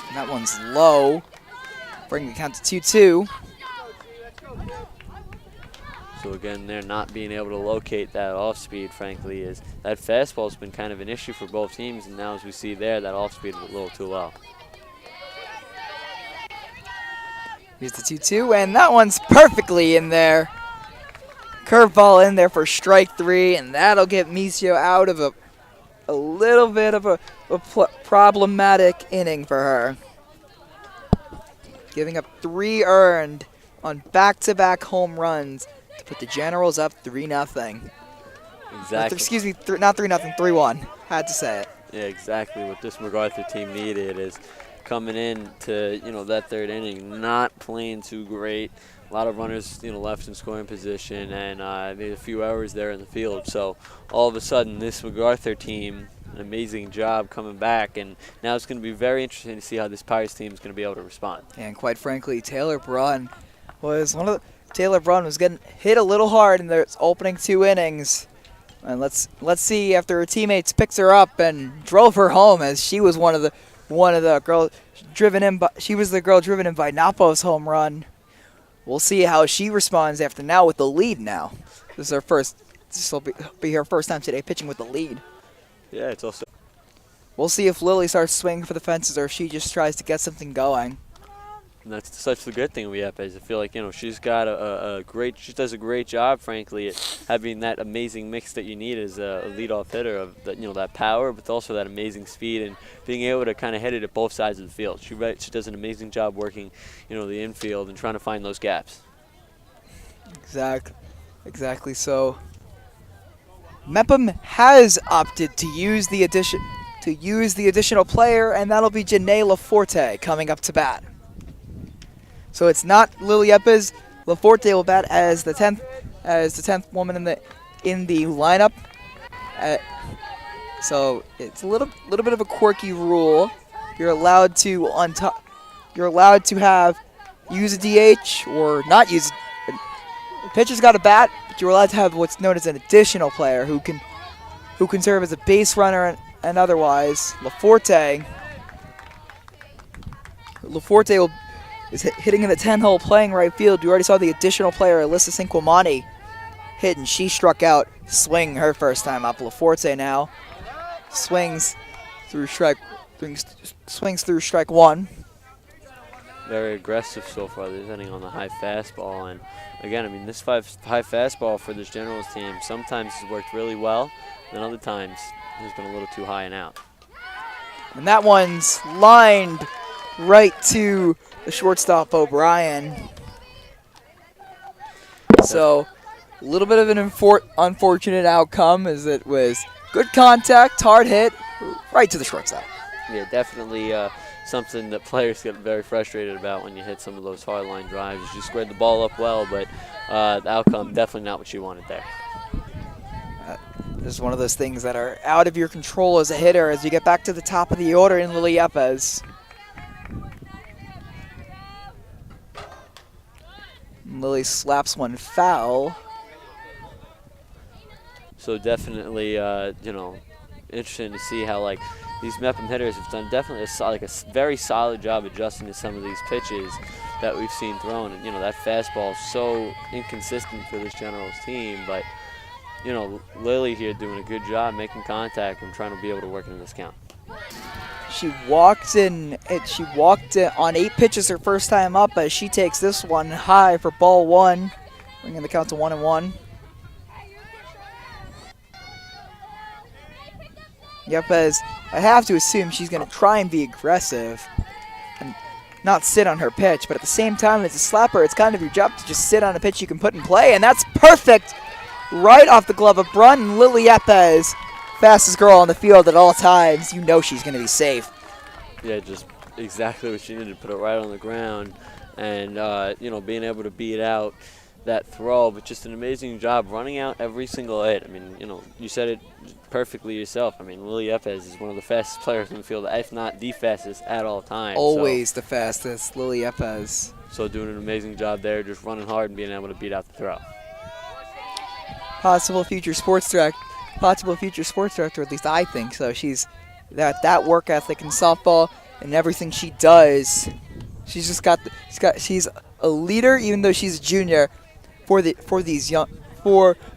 And that one's low, bringing the count to 2-2. So again, they're not being able to locate that off speed, frankly, is that fastball's been kind of an issue for both teams, and now as we see there, that off speed is a little too low. Here's the 2-2, and that one's perfectly in there. Curveball in there for strike 3, and that'll get Misio out of a little bit of a problematic inning for her. Giving up 3 earned on back-to-back home runs to put the Generals up 3-0. Exactly. Excuse me, not 3-0, 3-1. Had to say it. Yeah, exactly what this MacArthur team needed is coming in to that third inning, not playing too great. A lot of runners left in scoring position, and made a few errors there in the field. So all of a sudden, this MacArthur team, an amazing job coming back, and now it's going to be very interesting to see how this Pirates team is going to be able to respond. And quite frankly, Taylor Braun was getting hit a little hard in the opening 2 innings. And let's see after her teammates picked her up and drove her home, as she was one of the girls driven in by, she was the girl driven in by Napo's home run. We'll see how she responds after now with the lead now. This will be her first time today pitching with the lead. Yeah, it's also. We'll see if Lily starts swinging for the fences or if she just tries to get something going. And that's such the good thing we have, is I feel like she's got she does a great job, frankly, at having that amazing mix that you need as a leadoff hitter of that power, but also that amazing speed and being able to kind of hit it at both sides of the field. She does an amazing job working the infield and trying to find those gaps. Exactly. So Mepham has opted to use the additional player, and that'll be Janae Laforte coming up to bat. So it's not Lily Eppes. Laforte will bat as the 10th woman in the lineup. So it's a little bit of a quirky rule. You're allowed to use a DH or not use. The pitcher's got a bat, but you're allowed to have what's known as an additional player who can serve as a base runner and otherwise. Laforte is hitting in the 10-hole, playing right field. You already saw the additional player, Alyssa Cinquamani, hit, and she struck out, swinging her first time up. Laforte now swings through strike 1. Very aggressive so far. They're hitting on the high fastball, and again, this high fastball for this Generals team sometimes has worked really well, and other times has been a little too high and out. And that one's lined right to the shortstop O'Brien. So a little bit of an unfortunate outcome as it was good contact, hard hit, right to the shortstop. Yeah, definitely something that players get very frustrated about when you hit some of those hard line drives. You squared the ball up well, but the outcome definitely not what you wanted there. This is one of those things that are out of your control as a hitter as you get back to the top of the order in Lily Yepes. Lily slaps one foul. So definitely, interesting to see how these Mepham hitters have done definitely a very solid job adjusting to some of these pitches that we've seen thrown. And that fastball is so inconsistent for this Generals team, but Lily here doing a good job making contact and trying to be able to work it in this count. She walked in on 8 pitches her first time up, but she takes this one high for ball 1, bringing the count to 1-1. Yepes, I have to assume she's going to try and be aggressive and not sit on her pitch, but at the same time, as a slapper, it's kind of your job to just sit on a pitch you can put in play, and that's perfect! Right off the glove of Brun, and Lily Yepes, fastest girl on the field at all times. You know she's going to be safe. Yeah, just exactly what she needed to put it right on the ground, and being able to beat out that throw, but just an amazing job running out every single hit. I mean, you said it perfectly yourself. I mean, Lily Yepes is one of the fastest players in the field, if not the fastest at all times. Always the fastest, Lily Yepes. So doing an amazing job there, just running hard and being able to beat out the throw. Possible future sports director, at least I think so. She's that work ethic in softball and everything she does. She's a leader, even though she's a junior, for the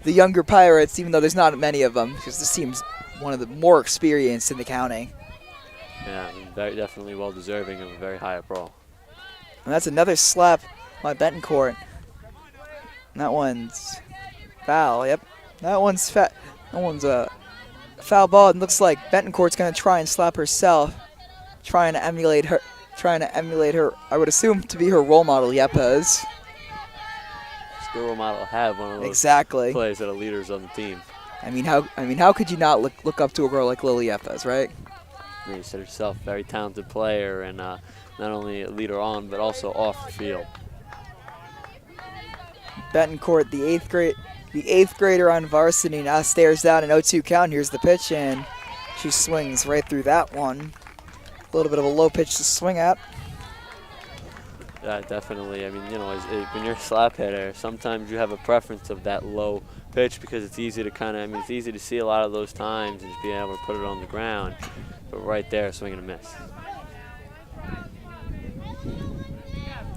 younger Pirates, even though there's not many of them, because this team's one of the more experienced in the county. Yeah, very definitely well deserving of a very high up role. And that's another slap by Betancourt. And that one's foul. Yep, that one's a foul ball. It looks like Betancourt's going to try and slap herself, trying to emulate her. I would assume to be her role model, Yepes. The role model have one of those players that are leaders on the team. I mean, how could you not look up to a girl like Lily Yepes, right? You said herself, very talented player, and not only a leader on, but also off the field. Betancourt, the eighth grader on varsity, now stares down an 0-2 count. Here's the pitch, and she swings right through that one. A little bit of a low pitch to swing at. Yeah, definitely. I mean, when you're a slap hitter, sometimes you have a preference of that low pitch because it's easy to it's easy to see a lot of those times and just being able to put it on the ground. But right there, swing and a miss.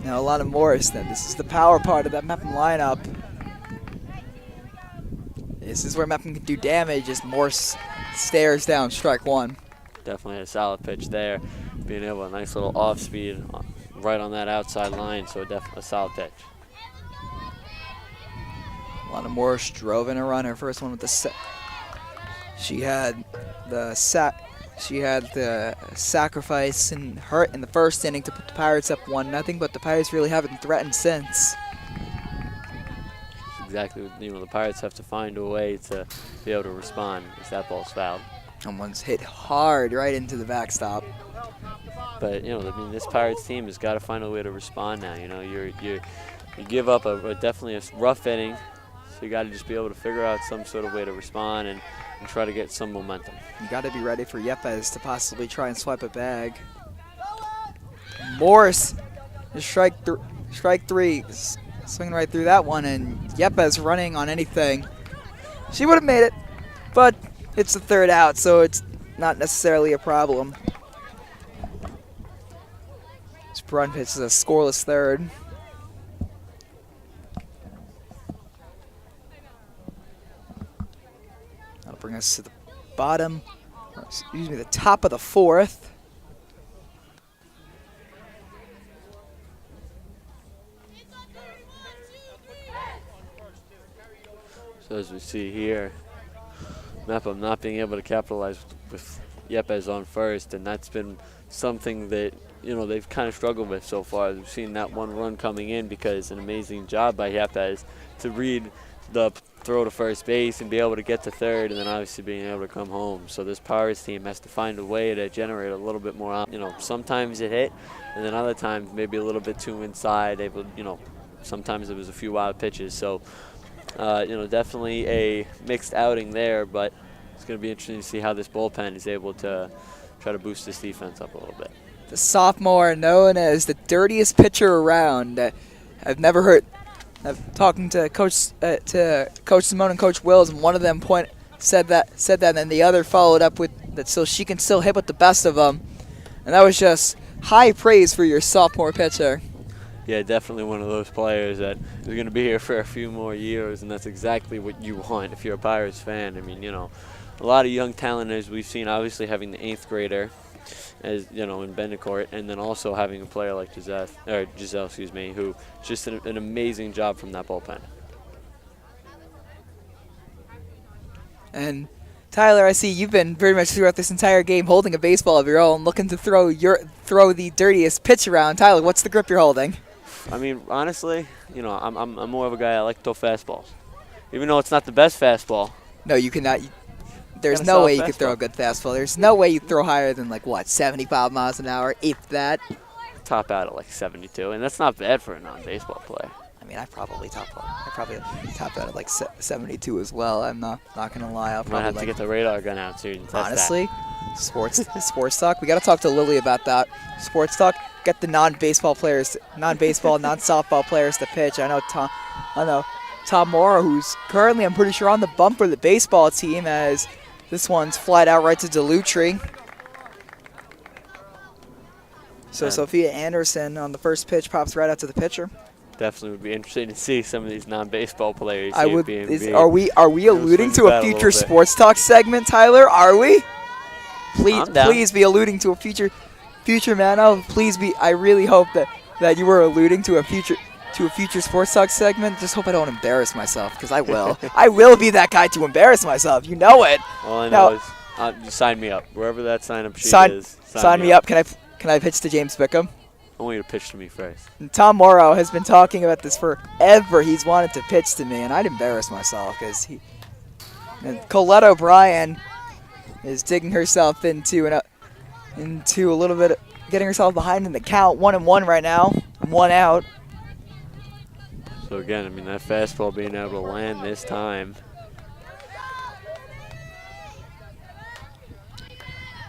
Now, Alana Morris, then. This is the power part of that Mepham lineup. This is where Mepham can do damage as Morse stares down strike 1. Definitely a solid pitch there. Being able to nice little off speed right on that outside line, so definitely a solid pitch. Alana Morris drove in a run. Her first one with the set. She had the sacrifice in the first inning to put the Pirates up 1-0, but the Pirates really haven't threatened since. Exactly, the Pirates have to find a way to be able to respond as that ball's fouled. And one's hit hard right into the backstop. But this Pirates team has got to find a way to respond now. You give up definitely a rough inning, so you got to just be able to figure out some sort of way to respond and try to get some momentum. You got to be ready for Yepes to possibly try and swipe a bag. Morris, strike 3, swinging right through that one, and Yepes running on anything. She would have made it, but it's the third out, so it's not necessarily a problem. Brun pitches a scoreless third. That'll bring us to the the top of the 4th. So as we see here, Mepham not being able to capitalize with Yepes on first, and that's been something that they've kind of struggled with so far. We've seen that one run coming in because an amazing job by Yapaz to read the throw to first base and be able to get to third, and then obviously being able to come home. So this Pirates team has to find a way to generate a little bit more. Sometimes it hit, and then other times maybe a little bit too inside. Sometimes it was a few wild pitches. So, definitely a mixed outing there, but it's going to be interesting to see how this bullpen is able to try to boost this defense up a little bit. The sophomore known as the dirtiest pitcher around. I've never heard. Talking to Coach Simone and Coach Wills, and one of them said that, and then the other followed up with that, so she can still hit with the best of them, and that was just high praise for your sophomore pitcher. Yeah, definitely one of those players that is going to be here for a few more years, and that's exactly what you want if you're a Pirates fan. I mean, a lot of young talent, as we've seen, obviously having the 8th grader, as in Bendecourt, and then also having a player like Giselle, who just an amazing job from that bullpen. And Tyler, I see you've been pretty much throughout this entire game holding a baseball of your own, looking to throw the dirtiest pitch around. Tyler, what's the grip you're holding? I mean, honestly, I'm more of a guy I like to throw fastballs, even though it's not the best fastball. No, you cannot. There's no way you could throw a good fastball. There's no way you throw higher than 75 miles an hour, if that. Top out at 72, and that's not bad for a non-baseball player. I mean, I probably top out at 72 as well. I'm not gonna lie. I'll probably have to get the radar gun out soon. Honestly, sports talk. We gotta talk to Lily about that. Sports talk. Get the non-baseball, non-softball players to pitch. I know Tom Morrow, who's currently, I'm pretty sure, on the bump for the baseball team, as this one's flied out right to Delutri. So Sophia Anderson on the first pitch pops right out to the pitcher. Definitely would be interesting to see some of these non-baseball players. Are we alluding to a future sports talk segment, Tyler? Are we? Please be alluding to a future man. Oh, please be. I really hope that you were alluding to a future sports talk segment. Just hope I don't embarrass myself, because I will. I will be that guy to embarrass myself. You know it. All I know is you sign me up. Wherever that sign-up sheet is. Sign me up. Can I pitch to James Bickham? I want you to pitch to me first. And Tom Morrow has been talking about this forever. He's wanted to pitch to me, and I'd embarrass myself, because and Colette O'Brien is digging herself into a little bit, getting herself behind in the count. 1-1 right now. 1 out. So again, I mean, that fastball being able to land this time.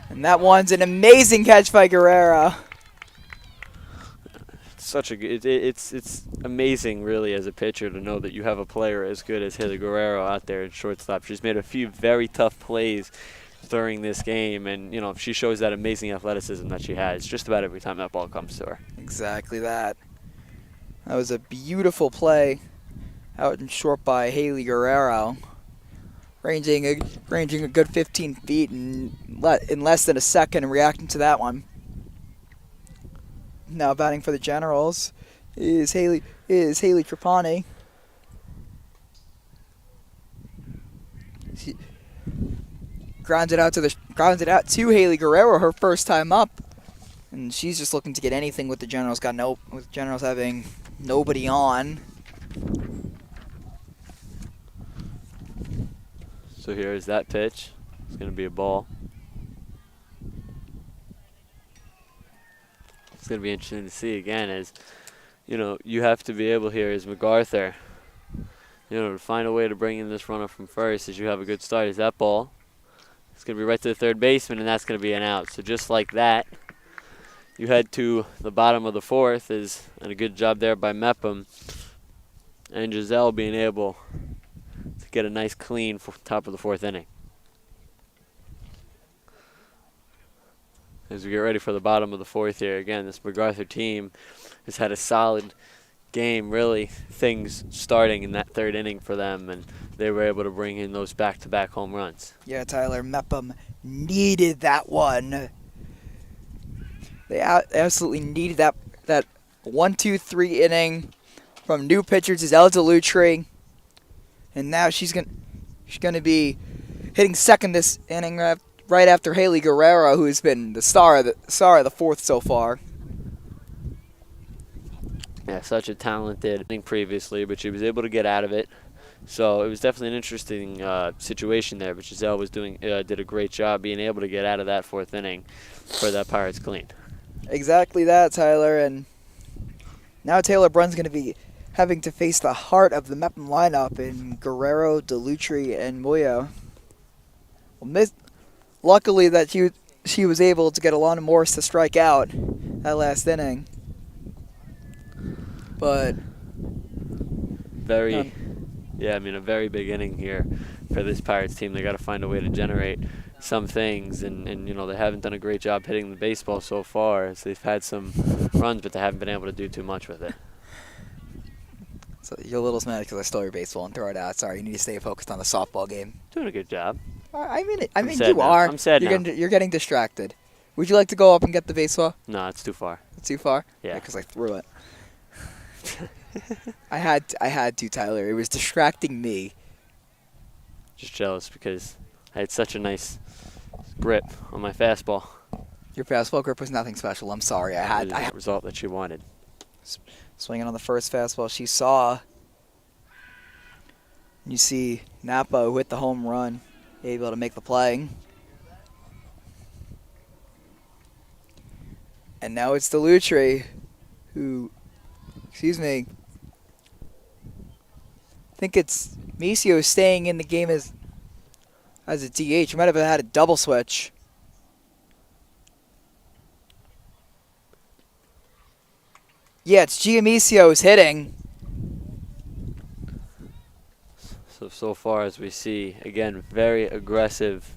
And that one's an amazing catch by Guerrero. It's amazing, really, as a pitcher, to know that you have a player as good as Hilda Guerrero out there at shortstop. She's made a few very tough plays during this game, and she shows that amazing athleticism that she has just about every time that ball comes to her. Exactly that. That was a beautiful play out in short by Haley Guerrero, ranging a good 15 feet in less than a second, and reacting to that one. Now batting for the Generals is Haley Trapani. She grounded out to Haley Guerrero, her first time up, and she's just looking to get anything with the Generals. With Generals having nobody on. So here's that pitch. It's going to be a ball. It's going to be interesting to see again, as you have to be able here as MacArthur, to find a way to bring in this runner from first as you have a good start. Is that ball? It's going to be right to the third baseman, and that's going to be an out. So just like that, you head to the bottom of the fourth, and a good job there by Mepham, and Giselle being able to get a nice clean top of the fourth inning. As we get ready for the bottom of the fourth here, again, this MacArthur team has had a solid game, really, things starting in that third inning for them, and they were able to bring in those back-to-back home runs. Yeah, Tyler, Mepham needed that one. They absolutely needed that 1-2-3 inning from new pitcher Giselle Delutri, and now she's gonna be hitting second this inning right after Haley Guerrero, who's been the star of the fourth so far. Yeah, such a talented thing previously, but she was able to get out of it. So it was definitely an interesting situation there, but Giselle was did a great job being able to get out of that 4th inning for that Pirates clean. Exactly that, Tyler. And now Taylor Brunn's going to be having to face the heart of the Mepham lineup in Guerrero, Delutri, and Moyo. Well, luckily that she was able to get Alana Morris to strike out that last inning. But a very big inning here for this Pirates team. They got to find a way to generate some things, and they haven't done a great job hitting the baseball so far. As they've had some runs, but they haven't been able to do too much with it. So you're a little mad because I stole your baseball and throw it out. Sorry, you need to stay focused on the softball game. Doing a good job. I mean you now. are. I'm sad now. You're getting distracted. Would you like to go up and get the baseball? No, it's too far. It's too far? Yeah. Because I threw it. I had to, Tyler. It was distracting me. Just jealous because I had such a nice grip on my fastball. Your fastball grip was nothing special. I'm sorry. I had the result that she wanted. Swinging on the first fastball she saw. You see Napa, who hit the home run, able to make the play. And now it's Delutri, who, I think it's Micio staying in the game as a DH. He might have had a double switch. Yeah, it's Giamicio's hitting. So far as we see, again, very aggressive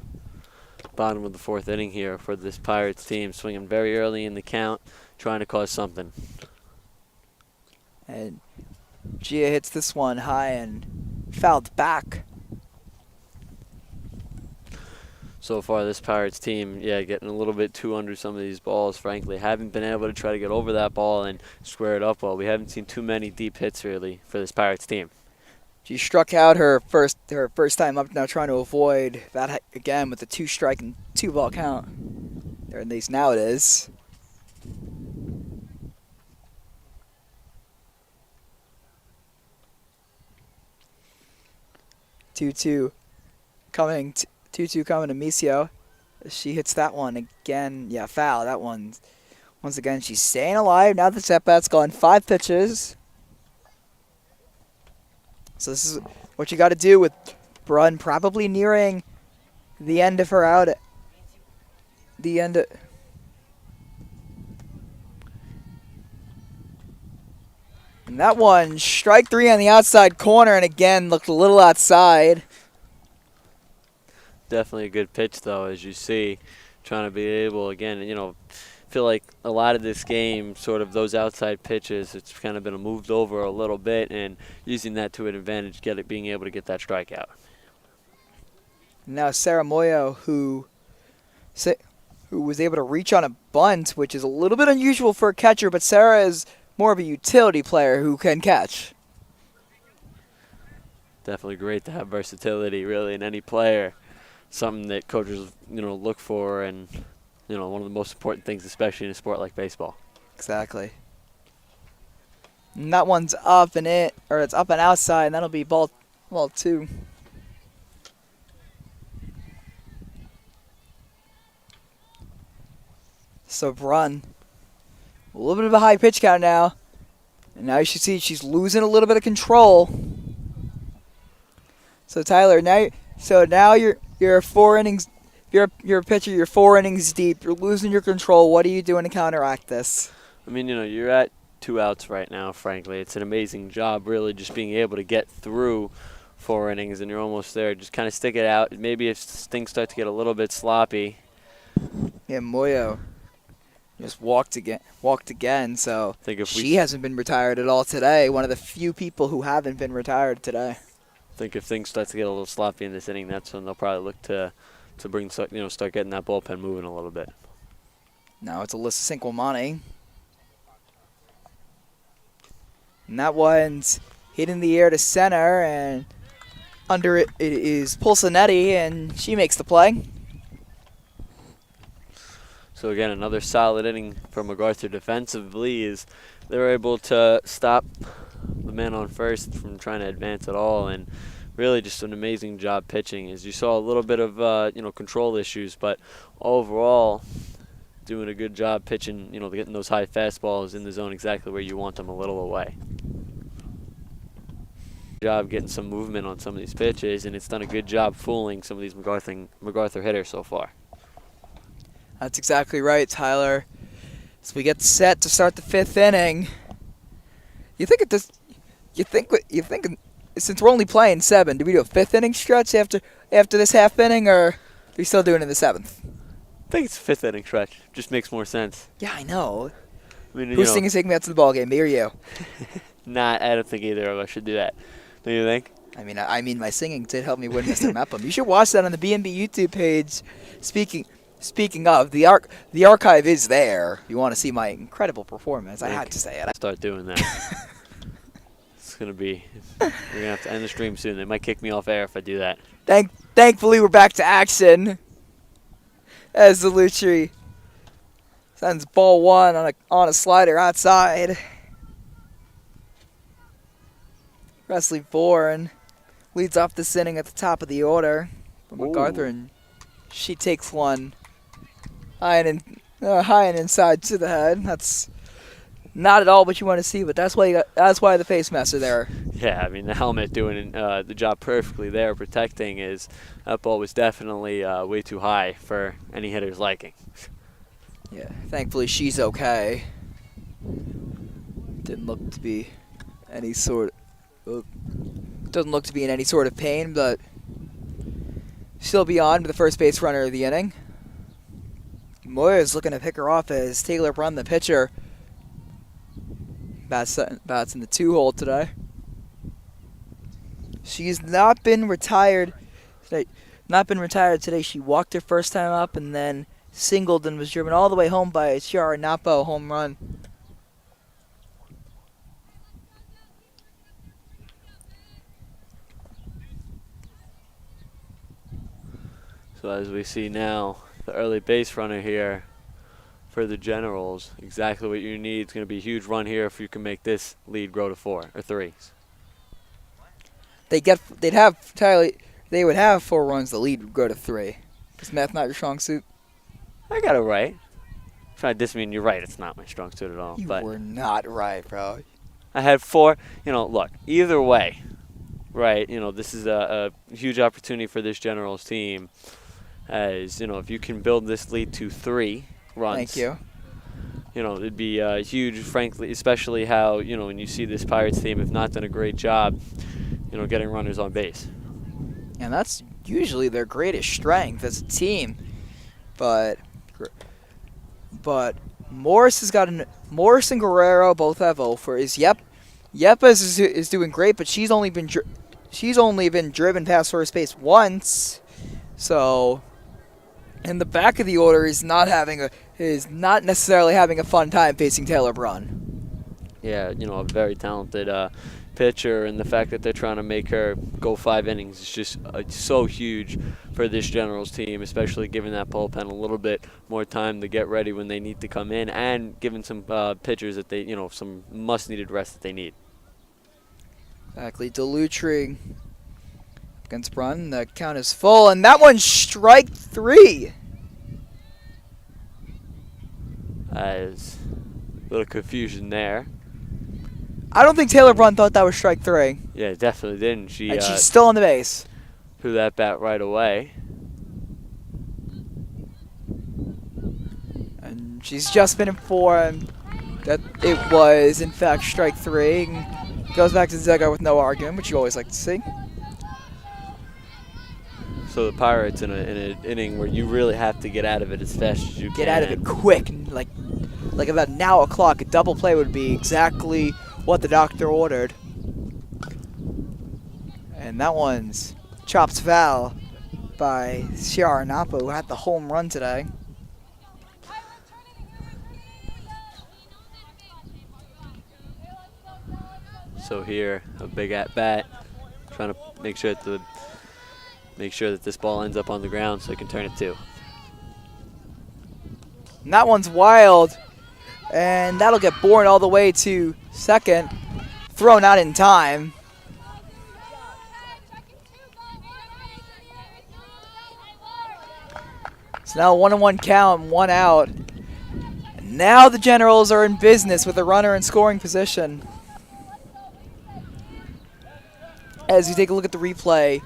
bottom of the 4th inning here for this Pirates team, swinging very early in the count, trying to cause something. And Gia hits this one high and fouled back. So far, this Pirates team, getting a little bit too under some of these balls, frankly. Haven't been able to try to get over that ball and square it up well. We haven't seen too many deep hits, really, for this Pirates team. She struck out her first time up, now trying to avoid that again with the 2-strike and 2-ball count. There, at least now it is. Two-two coming to Micio. She hits that one again. Yeah, foul. That one. Once again, she's staying alive. Now the set-bat's gone 5 pitches. So this is what you got to do with Brunn probably nearing the end of her out. And that one, strike 3 on the outside corner, and again looked a little outside. Definitely a good pitch, though, as you see, trying to be able, again, feel like a lot of this game, sort of those outside pitches, it's kind of been moved over a little bit and using that to an advantage, being able to get that strikeout. Now Sarah Moyo, who was able to reach on a bunt, which is a little bit unusual for a catcher, but Sarah is more of a utility player who can catch. Definitely great to have versatility, really, in any player. Something that coaches, look for, and one of the most important things, especially in a sport like baseball. Exactly. And that one's up and it's up and outside, and that'll be ball 2. So Brunn, a little bit of a high pitch count now, and now you should see she's losing a little bit of control. So Tyler, now you're 4 innings. You're a pitcher. You're 4 innings deep. You're losing your control. What are you doing to counteract this? I mean, you're at 2 outs right now. Frankly, it's an amazing job, really, just being able to get through 4 innings, and you're almost there. Just kind of stick it out. Maybe if things start to get a little bit sloppy. Yeah, Moyo just walked again. So she hasn't been retired at all today. One of the few people who haven't been retired today. I think if things start to get a little sloppy in this inning, that's when they'll probably look to start getting that bullpen moving a little bit. Now it's Alyssa Sinquamani. And that one's hit in the air to center, and under it is Pulsinetti, and she makes the play. So again, another solid inning from MacArthur defensively is they're able to stop the man on first from trying to advance at all, and really just an amazing job pitching. As you saw, a little bit of control issues, but overall doing a good job pitching, getting those high fastballs in the zone exactly where you want them, a little away. Job getting some movement on some of these pitches, and it's done a good job fooling some of these MacArthur hitters so far. That's exactly right, Tyler. As we get set to start the 5th inning, you think since we're only playing 7, do we do a 5th inning stretch after this half inning, or are we still doing it in the 7th? I think it's a 5th inning stretch. Just makes more sense. Yeah, I know. I mean, Who's thinking taking me out to the ball game, me or you? I don't think either of us should do that. Do you think? I mean, my singing did help me win Mr. Mepham. You should watch that on the BMB YouTube page. Speaking of, the archive is there. If you want to see my incredible performance, I had to say it. Start doing that. We're gonna have to end the stream soon. They might kick me off air if I do that. Thankfully, we're back to action. As the Lutri sends ball 1 on a slider outside. Wesley Bourne leads off this inning at the top of the order from MacArthur, and she takes one high and inside to the head. That's not at all what you want to see, but that's why the face mask are there. Yeah, I mean, the helmet doing the job perfectly there, protecting. That ball was definitely way too high for any hitter's liking. Yeah, thankfully she's okay. Doesn't look to be in any sort of pain, but still beyond the first base runner of the inning. Moyer's looking to pick her off as Taylor Brunn, the pitcher, bats in the 2-hole today. She's not been retired today. She walked her first time up and then singled and was driven all the way home by a Chiara Napo home run. So as we see now, the early base runner here for the Generals, exactly what you need. It's going to be a huge run here if you can make this lead grow to 4 or 3. They would have 4 runs. The lead would go to 3. Is math not your strong suit? I got it right. Trying to diss me, and you're right. It's not my strong suit at all. You but were not right, bro. I had 4. Look, either way, right? This is a huge opportunity for this Generals team. As if you can build this lead to 3 runs. Thank you. It'd be huge, frankly, especially how when you see this Pirates team have not done a great job, getting runners on base. And that's usually their greatest strength as a team. But Morris and Guerrero both have offers. Yepes is doing great, but she's only been driven past first base once. So, in the back of the order is not necessarily having a fun time facing Taylor Brunn. Yeah, a very talented pitcher, and the fact that they're trying to make her go 5 innings is just so huge for this Generals team, especially giving that bullpen a little bit more time to get ready when they need to come in, and giving some pitchers that they, some must-needed rest that they need. Exactly. Delutri against Brunn. The count is full, and that one's strike 3. As a little confusion there. I don't think Taylor Brunn thought that was strike 3. Yeah, definitely didn't. And she's still on the base. Threw that bat right away. And she's just been informed that it was, in fact, strike 3. And goes back to the dugout with no argument, which you always like to see. So the Pirates in an inning where you really have to get out of it as fast as you can. Get out of it quick. Like about now o'clock, a double play would be exactly what the doctor ordered. And that one's chopped foul by Chiara Napo, who had the home run today. So here, a big at bat, trying to make sure that this ball ends up on the ground so they can turn it 2. And that one's wild. And that'll get borne all the way to second. Thrown out in time. So now 1-1 count, 1 out. And now the Generals are in business with a runner in scoring position. As you take a look at the replay,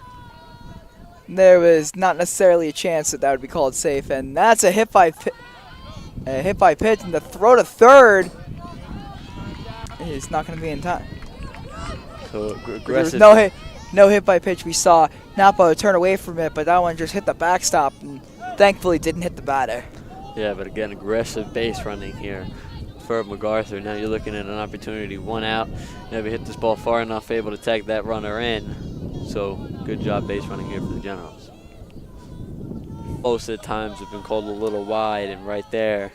there was not necessarily a chance that would be called safe, and that's a hit by pitch, and the throw to third is not going to be in time. So There was aggressive. no hit by pitch. We saw Napa turn away from it, but that one just hit the backstop and thankfully didn't hit the batter. Yeah, but again, aggressive base running here for MacArthur. Now you're looking at an opportunity, 1 out. Never hit this ball far enough, able to tag that runner in. So good job base running here for the Generals. Most at times have been called a little wide, and right there,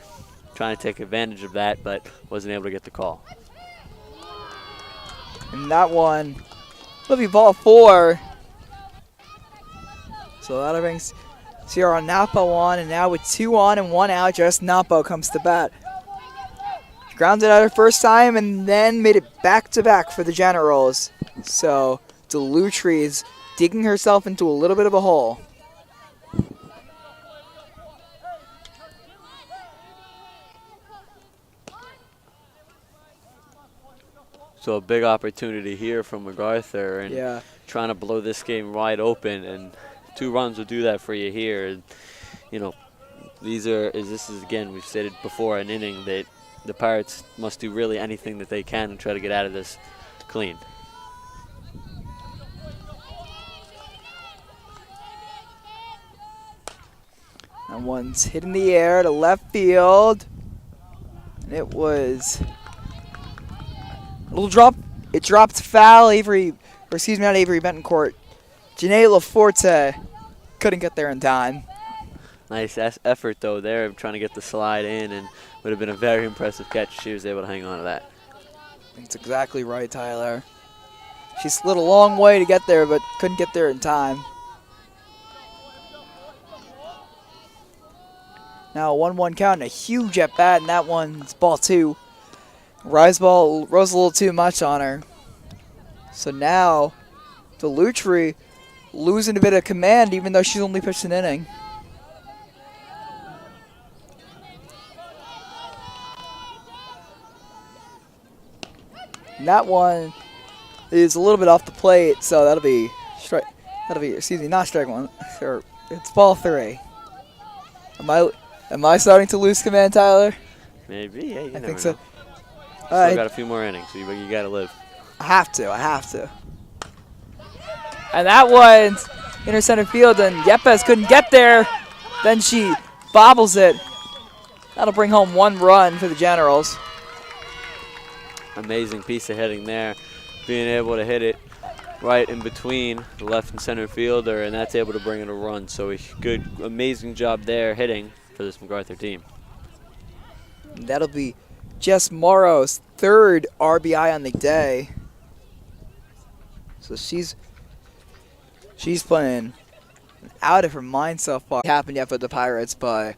trying to take advantage of that, but wasn't able to get the call. And that one will be ball 4. So that'll bring Sierra Napa on, and now with 2 on and 1 out, just Napa comes to bat. Grounded out her first time and then made it back-to-back for the Generals. So Delutri is digging herself into a little bit of a hole. So a big opportunity here from MacArthur, and Yeah. trying to blow this game wide open, and 2 runs will do that for you here. And, you know, this is again, we've stated before, an inning that the Pirates must do really anything that they can and try to get out of this clean. And one's hit in the air to left field. And it was a little drop. It dropped foul. Not Avery Bentoncourt. Janae LaForte couldn't get there in time. Nice effort, though, there, trying to get the slide in, and would have been a very impressive catch. She was able to hang on to that. That's exactly right, Tyler. She slid a long way to get there, but couldn't get there in time. Now a 1-1 count and a huge at bat, and that one's ball 2. Rise ball rose a little too much on her. So now Delutri losing a bit of command, even though she's only pitched an inning. And that one is a little bit off the plate, so that'll be strike. Not strike 1. Or it's ball 3. Am I starting to lose command, Tyler? Maybe, yeah, you I never think so. know. Still got a few more innings, so you got to live. I have to. And that one's inner center field, and Yepes couldn't get there. Then she bobbles it. That'll bring home 1 run for the Generals. Amazing piece of hitting there, being able to hit it right in between the left and center fielder, and that's able to bring in a run. So a good, amazing job there hitting for this MacArthur team. And that'll be Jess Morrow's 3rd RBI on the day. So she's playing out of her mind so far. It happened yet for the Pirates, but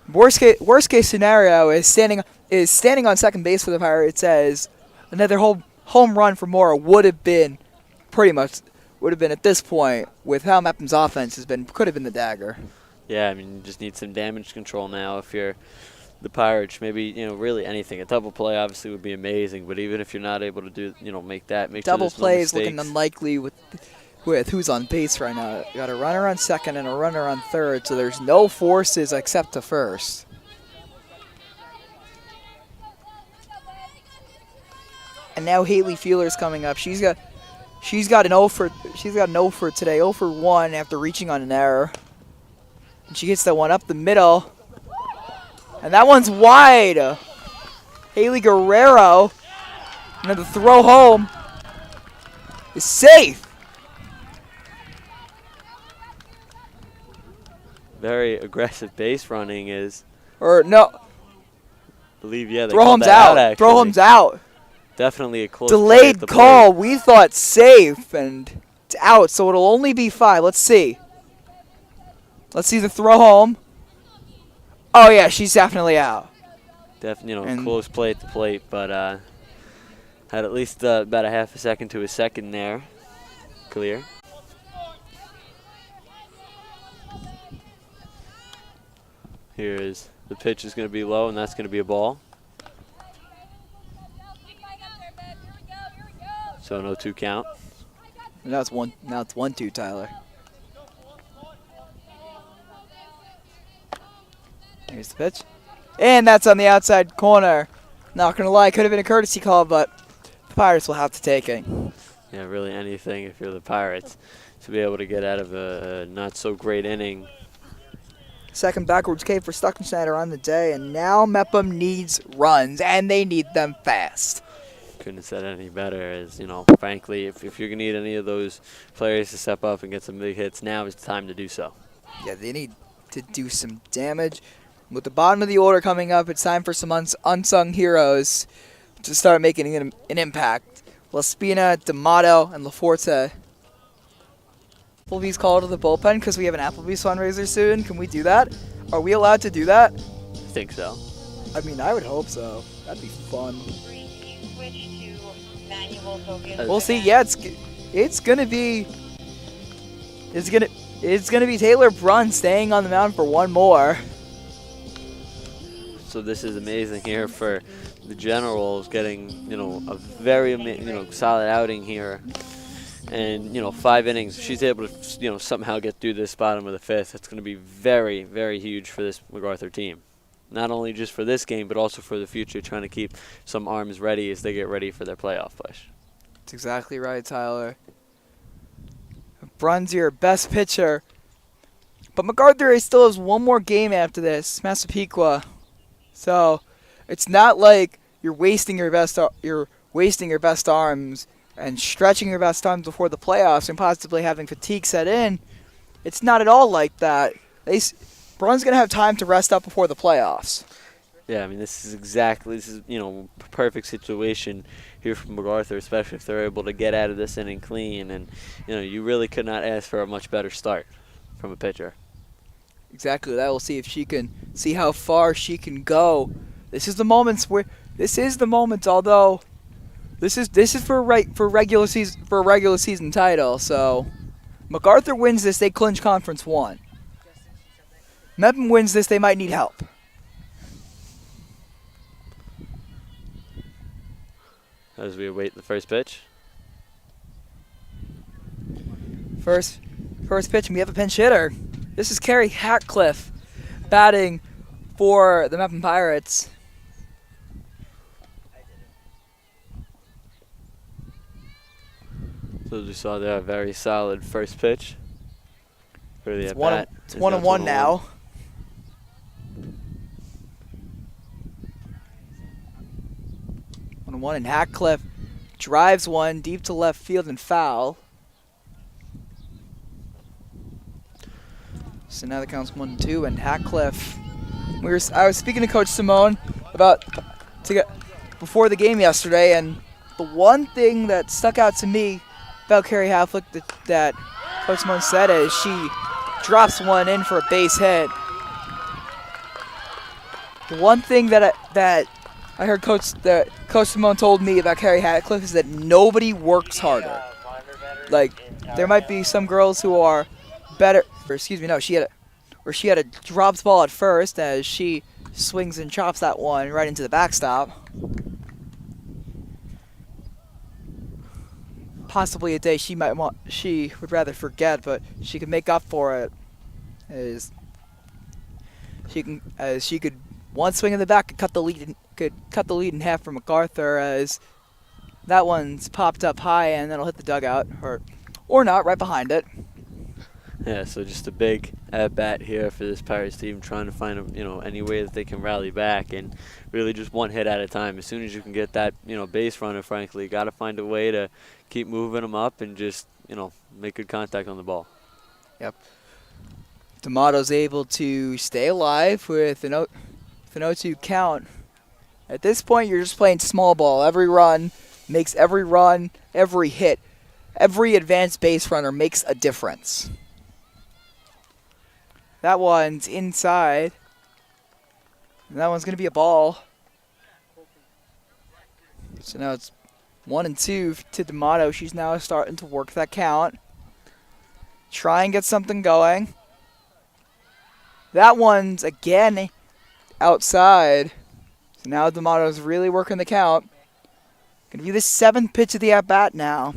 worst case scenario is standing on second base for the Pirates, as another home run for Morrow would have been at this point, with how Mepham's offense could have been the dagger. Yeah, I mean, you just need some damage control now if you're the Pirates. Maybe, really anything. A double play obviously would be amazing, but even if you're not able to do, make Double sure play there's is no looking mistakes. unlikely with who's on base right now. You got a runner on second and a runner on third, so there's no forces except to first. And now Haley Feeler's coming up. She's got an 0 for today, 0 for 1 after reaching on an error. And she gets that one up the middle. And that one's wide. Haley Guerrero. And then the throw home is safe. Very aggressive base running is, Or no, I believe, yeah, they throw called home's that out. actually. Throw home's out. Definitely a close play at Delayed the call. plate. We thought safe, and it's out, so it'll only be 5. Let's see. Let's see the throw home. Oh yeah, she's definitely out. And Close play at the plate, but had at least about a half a second to a second there. Clear. Here is the pitch is going to be low, and that's going to be a ball. So no 2 count. now it's 1-2, Tyler. Here's the pitch. And that's on the outside corner. Not going to lie, could have been a courtesy call, but the Pirates will have to take it. Yeah, really anything if you're the Pirates to be able to get out of a not so great inning. Second backwards K for Stuckenschneider on the day, and now Mepham needs runs, and they need them fast. Couldn't have said it any better. As frankly, if you're going to need any of those players to step up and get some big hits, now is the time to do so. Yeah, they need to do some damage. With the bottom of the order coming up, it's time for some unsung heroes to start making an impact. Laspina, D'Amato, and LaForte. Applebee's called to the bullpen because we have an Applebee's fundraiser soon. Can we do that? Are we allowed to do that? I think so. I mean, I would hope so. That'd be fun. We'll see. Yeah, it's gonna be Taylor Brunn staying on the mound for one more. So this is amazing here for the Generals, getting a very solid outing here, and 5 innings. If she's able to somehow get through this bottom of the 5th, it's going to be very, very huge for this MacArthur team. Not only just for this game, but also for the future, trying to keep some arms ready as they get ready for their playoff push. That's exactly right, Tyler. Brunn's your best pitcher, but MacArthur still has one more game after this, Massapequa. So it's not like you're wasting your best arms and stretching your best arms before the playoffs and possibly having fatigue set in. It's not at all like that. Brunn's gonna have time to rest up before the playoffs. Yeah, I mean this is a perfect situation here for MacArthur, especially if they're able to get out of this inning clean, and you really could not ask for a much better start from a pitcher. Exactly that. We'll see if she can see how far she can go. This is the moment. Although this is for regular season title. So MacArthur wins this, they clinch Conference 1. Mepham wins this, they might need help. As we await the first pitch. First pitch, and we have a pinch hitter. This is Carrie Hatcliffe batting for the Mepham Pirates. So as we saw there, a very solid first pitch. It's 1-1 now. 1-1, and Hatcliffe drives one deep to left field and foul. So now the count's 1-2, and Hatcliffe. I was speaking to Coach Simone before the game yesterday, and the one thing that stuck out to me about Carrie Hatcliffe that Coach Simone said is she drops one in for a base hit. The one thing that I heard Coach Simone told me about Carrie Hatcliffe is that nobody works harder. Like, there might be some girls who are better. She had a dropped ball at first as she swings and chops that one right into the backstop. Possibly a day she would rather forget, but she could make up for it. As she could one swing in the back could cut the lead in half for MacArthur, as that one's popped up high and that'll hit the dugout or not, right behind it. Yeah, so just a big at-bat here for this Pirates team, trying to find any way that they can rally back, and really just one hit at a time. As soon as you can get that base runner, frankly, you got to find a way to keep moving them up and just make good contact on the ball. Yep. D'Amato's able to stay alive with an 0-2 count. At this point, you're just playing small ball. Every run makes every hit, every advanced base runner makes a difference. That one's inside. And that one's going to be a ball. So now it's 1-2 to D'Amato. She's now starting to work that count. Try and get something going. That one's again outside. So now D'Amato's really working the count. Going to be the 7th pitch of the at-bat now.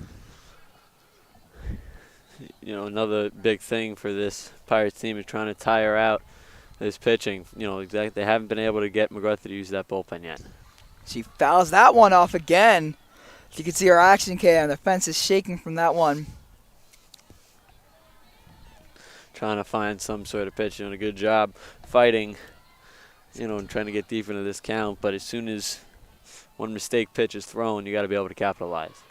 You know, another big thing for this Pirates team is trying to tire out this pitching. You know, exactly. They haven't been able to get MacArthur to use that bullpen yet. She fouls that one off again. You can see her action cam. The fence is shaking from that one. Trying to find some sort of pitch. Doing a good job fighting, you know, and trying to get deep into this count. But as soon as one mistake pitch is thrown, you got to be able to capitalize.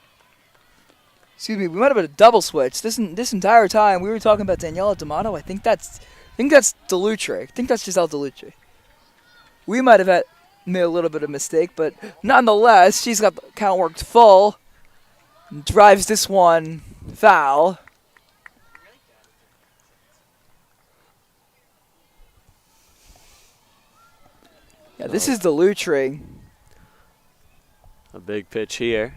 Excuse me, we might have had a double switch. This entire time we were talking about Daniela D'Amato. I think that's Delutre. I think that's Giselle Delutre. We might have made a little bit of mistake, but nonetheless, she's got the count worked full. Drives this one foul. Yeah, this is Delutre. A big pitch here.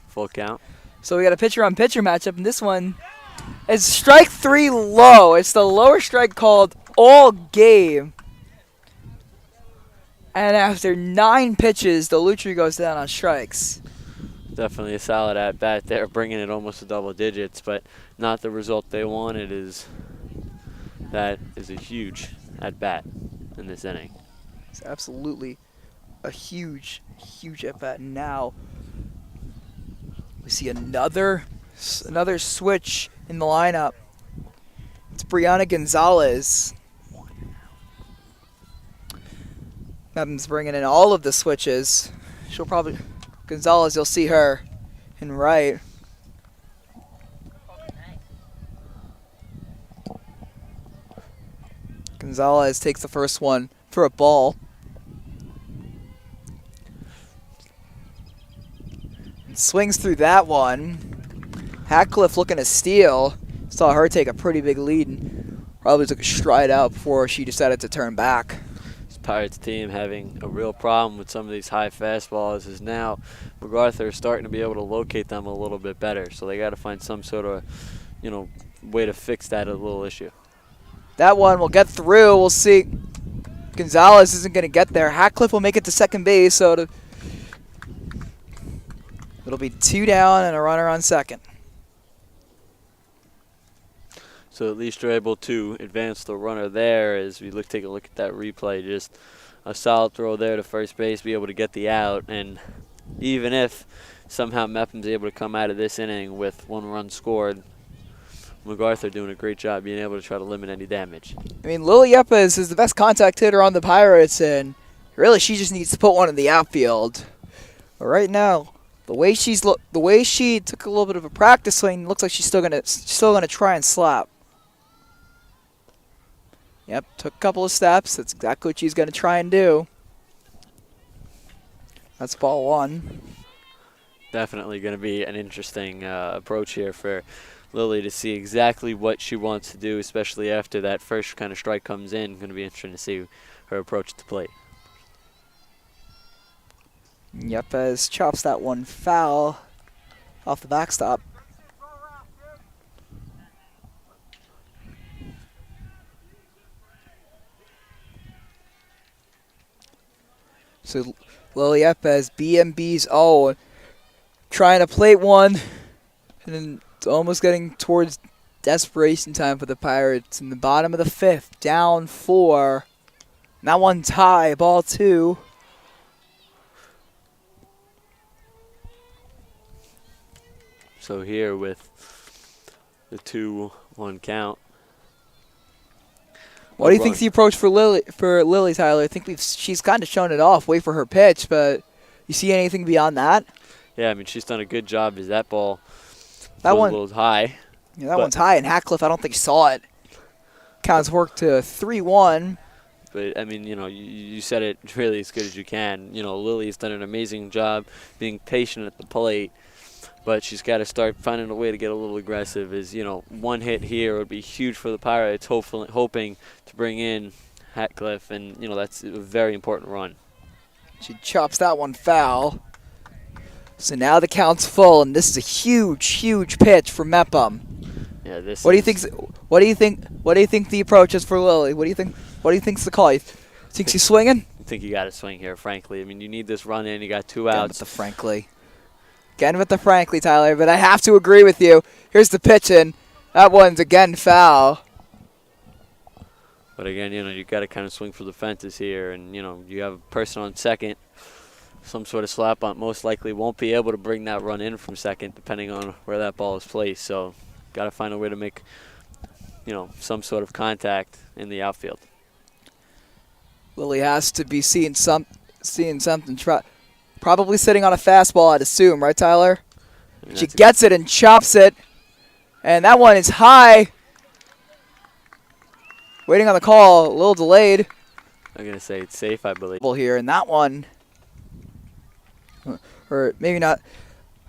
Full count. So we got a pitcher-on-pitcher matchup, and this one is strike 3 low. It's the lower strike called all game. And after 9 pitches, Delutre goes down on strikes. Definitely a solid at-bat there, bringing it almost to double digits, but not the result they wanted. That is a huge at-bat in this inning. It's absolutely a huge, huge at-bat. Now we see another switch in the lineup. It's Brianna Gonzalez. Mepham's bringing in all of the switches. Gonzalez, you'll see her in right. Gonzalez takes the first one for a ball. Swings through that one. Hatcliffe looking to steal. Saw her take a pretty big lead and probably took a stride out before she decided to turn back. This Pirates team having a real problem with some of these high fastballs is now MacArthur is starting to be able to locate them a little bit better. So they got to find some sort of, you know, way to fix that little issue. That one will get through. We'll see. Gonzalez isn't going to get there. Hatcliffe will make it to second base, so it'll be 2 down and a runner on second. So at least you're able to advance the runner there as we take a look at that replay. Just a solid throw there to first base, be able to get the out. And even if somehow Mepham's able to come out of this inning with 1 run scored, MacArthur doing a great job being able to try to limit any damage. I mean, Lily Yepes is the best contact hitter on the Pirates, and really she just needs to put one in the outfield. But right now, the way she took a little bit of a practice swing, looks like she's still gonna try and slap. Yep, took a couple of steps. That's exactly what she's gonna try and do. That's ball 1. Definitely going to be an interesting approach here for Lily to see exactly what she wants to do, especially after that first kind of strike comes in. Going to be interesting to see her approach at the plate. Yepes chops that one foul off the backstop. So Lily Yepes, BMB's own, trying to plate one, and then it's almost getting towards desperation time for the Pirates. In the bottom of the 5th, down 4. And that one tie, ball 2. So here with the 2-1 count. What do you think's the approach for Lily, Tyler? I think she's kind of shown it off. Wait for her pitch, but you see anything beyond that? Yeah, I mean, she's done a good job as that ball was a little high. Yeah, that one's high, and Hatcliffe, I don't think saw it. Counts worked to 3-1. But, I mean, you know, you said it really as good as you can. You know, Lily's done an amazing job being patient at the plate, but she's got to start finding a way to get a little aggressive. As, you know, one hit here would be huge for the Pirates, hoping to bring in Hatcliffe, and that's a very important run. She chops that one foul. So now the count's full, and this is a huge, huge pitch for Mepham. Yeah, this. What do you think? What do you think the approach is for Lily? What do you think? What do you think's the call? You think she's swinging? I think you got to swing here, frankly. I mean, you need this run in. You got 2 Again outs. with the frankly. Again with the frankly, Tyler. But I have to agree with you. Here's the pitch in. That one's again foul. But again, you got to kind of swing for the fences here, and you have a person on second. Some sort of slap on most likely won't be able to bring that run in from second, depending on where that ball is placed. So, got to find a way to make, some sort of contact in the outfield. Lily has to be seeing something. Probably sitting on a fastball, I'd assume, right, Tyler? I mean, She gets it and chops it, and that one is high. Waiting on the call, a little delayed. I'm gonna say it's safe, I believe. Here, and that one, or maybe not,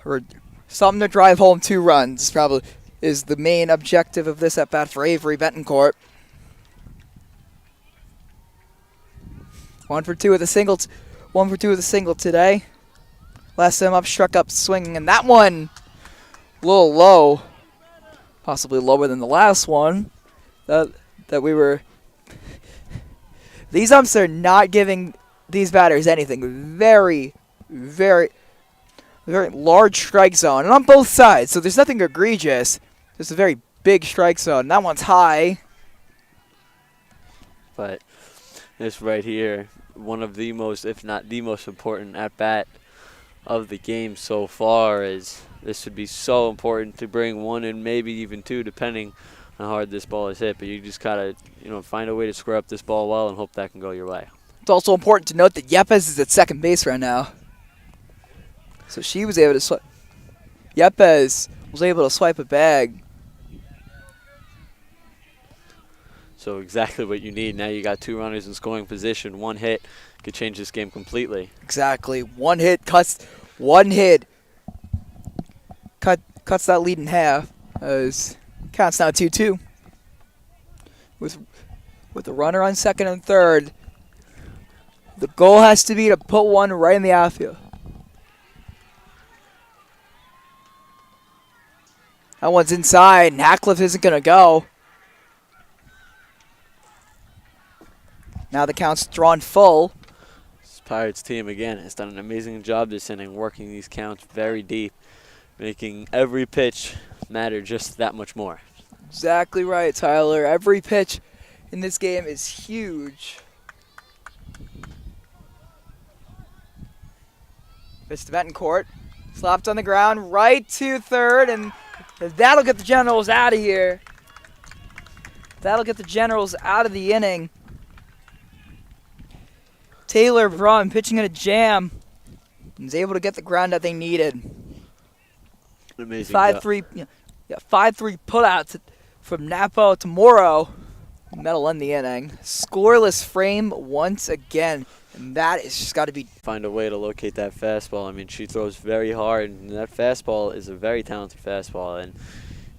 or something to drive home 2 runs probably is the main objective of this at bat for Avery Betancourt. 1 for 2 with a single. 1 for 2 with a single today. Last time up, struck up swinging, and that one a little low, possibly lower than the last one. That we were. These umps are not giving these batters anything. Very, very, very large strike zone, and on both sides. So there's nothing egregious. There's a very big strike zone. That one's high. But this right here, one of the most, if not the most important at bat of the game so far, is this would be so important to bring 1 and maybe even 2, depending how hard this ball is hit. But you just gotta, find a way to square up this ball well and hope that can go your way. It's also important to note that Yepes is at second base right now. So she was able to swipe. Yepes was able to swipe a bag. So exactly what you need. Now you got 2 runners in scoring position. 1 hit could change this game completely. Exactly. 1 hit cuts. 1 hit cuts that lead in half. Counts now 2-2. With the runner on second and third, the goal has to be to put 1 right in the outfield. That one's inside, and Hatcliffe isn't going to go. Now the count's drawn full. This Pirates team, again, has done an amazing job this inning, working these counts very deep, making every pitch matter just that much more. Exactly right, Tyler. Every pitch in this game is huge. Pitch to Betancourt. Slapped on the ground, right to third, and that'll get the Generals out of here. That'll get the Generals out of the inning. Taylor Braun pitching in a jam. Was able to get the ground that they needed. Amazing. 5-3 putouts from Napo to Morrow. And that'll end the inning. Scoreless frame once again. And that is just got to be. Find a way to locate that fastball. I mean, she throws very hard, and that fastball is a very talented fastball. And,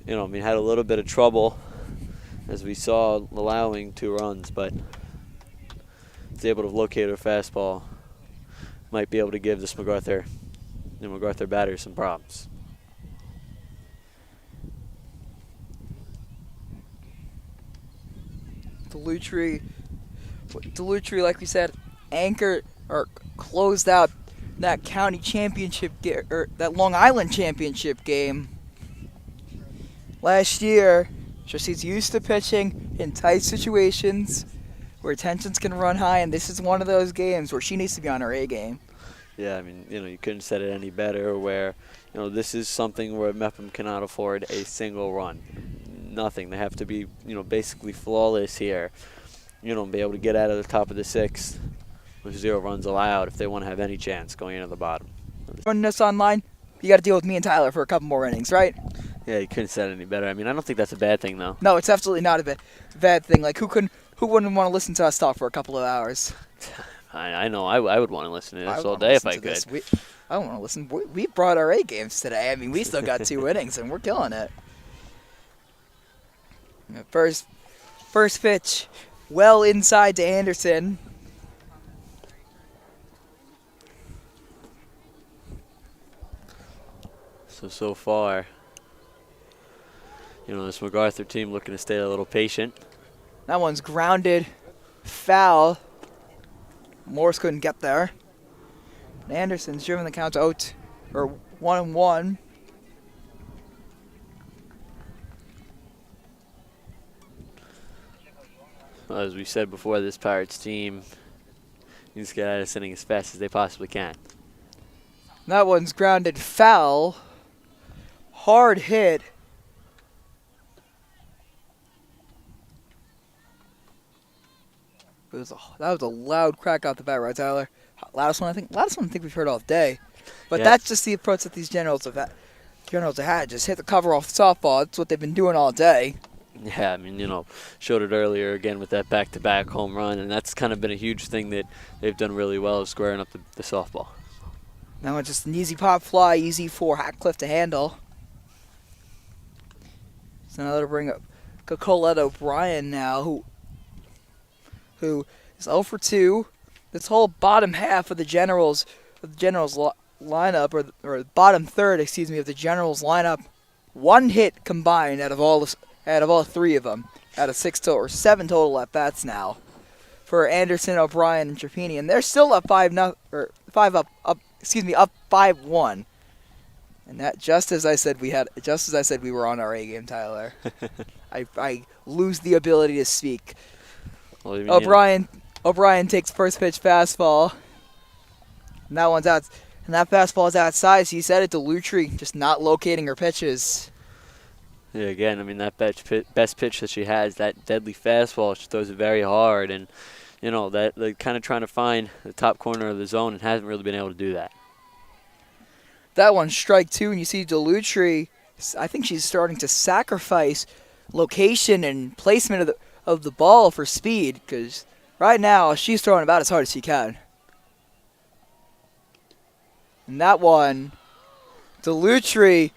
had a little bit of trouble, as we saw, allowing 2 runs, but is able to locate her fastball. Might be able to give this MacArthur batter some problems. Delutri, like we said, anchored or closed out that county championship or that Long Island championship game last year. She's used to pitching in tight situations where tensions can run high, and this is one of those games where she needs to be on her A game. Yeah, I mean, you couldn't said it any better. Where, this is something where Mepham cannot afford a single run. Nothing. They have to be, basically flawless here. Be able to get out of the top of the 6th with 0 runs allowed if they want to have any chance going into the bottom. Running us online, you got to deal with me and Tyler for a couple more innings, right? Yeah, you couldn't said it any better. I mean, I don't think that's a bad thing, though. No, it's absolutely not a bad thing. Like, who wouldn't want to listen to us talk for a couple of hours? I know. I would want to listen to this all day if I could. I don't want to listen. We brought our A games today. I mean, we still got 2 innings, and we're killing it. First pitch well inside to Anderson. So far, this MacArthur team looking to stay a little patient. That one's grounded. Foul. Morse couldn't get there. Anderson's driven the count to 1-1. Well, as we said before, this Pirates team needs to get out of this inning as fast as they possibly can. That one's grounded foul. Hard hit. That was a loud crack out the bat, right, Tyler? Loudest one I think we've heard all day. But that's just the approach that these generals have had. Just hit the cover off the softball. That's what they've been doing all day. Yeah, I mean, showed it earlier again with that back-to-back home run, and that's kind of been a huge thing that they've done really well, is squaring up the softball. Now it's just an easy pop fly, easy for Hatcliffe to handle. So now they'll bring up Colette O'Brien now, who is 0 for 2. This whole bottom half of the Generals lineup, or bottom third, of the Generals lineup, one hit combined out of all three of them, out of 7 total at bats now, for Anderson, O'Brien, and Trapani, and they're still up 5-1. And that just as I said we were on our A game, Tyler. I lose the ability to speak. Well, O'Brien takes first pitch fastball. And that one's out. And that fastball is outside. So you said it to Lutry, just not locating her pitches. Yeah, again, I mean, that best pitch that she has, that deadly fastball, she throws it very hard, and that they're kind of trying to find the top corner of the zone and hasn't really been able to do that. That one's strike 2, and you see Delutri. I think she's starting to sacrifice location and placement of the ball for speed, because right now she's throwing about as hard as she can. And that one, Delutri,